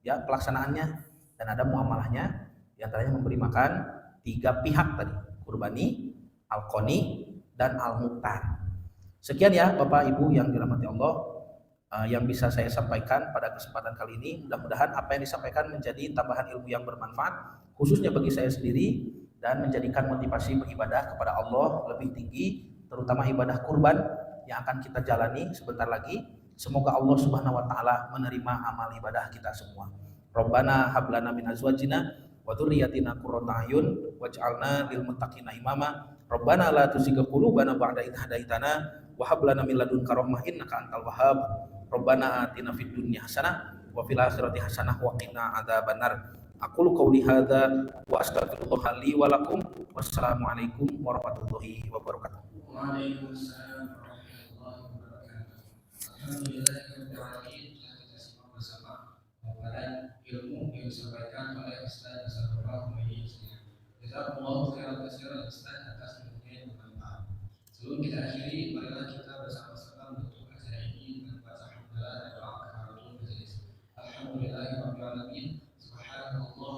ya, pelaksanaannya, dan ada muamalahnya, di antaranya memberi makan tiga pihak tadi, kurbani, al-qani, dan al-muqtar. Sekian ya Bapak Ibu yang dirahmati Allah, yang bisa saya sampaikan pada kesempatan kali ini. Mudah-mudahan apa yang disampaikan menjadi tambahan ilmu yang bermanfaat, khususnya bagi saya sendiri, dan menjadikan motivasi beribadah kepada Allah lebih tinggi, terutama ibadah kurban yang akan kita jalani sebentar lagi. Semoga Allah Subhanahu wa taala menerima amal ibadah kita semua. Rabbana hablana min azwajina wa dzurriyyatina qurrata a'yun waj'alna lil muttaqina imama. Rabbana la tuzigh qulubana ba'da idh hadaitana wa hab lana min ladunka rahmah innaka antal wahhab. Rabbana atina fid dunya hasanah wa fil akhirati hasanah wa qina adzabannar. Aqulu qouli hadza wa astaghfirullah li wa lakum. Wassalamualaikum warahmatullahi wabarakatuh. Waalaikumsalam warahmatullahi wabarakatuh. Alhamdulillahirabbil alamin, kita simak bersama paparan ilmu yang disampaikan oleh Ustaz Nasrullah Muhyiddin. Jazakumullahu khairan katsiran Ustaz atas ilmunya yang bermanfaat. Sebelum kita akhiri, marilah kita bersama-sama menutup acara ini dengan baca hamdalah dan doa kafaratul majelis. Alhamdulillahirabbil alamin. Subhanallah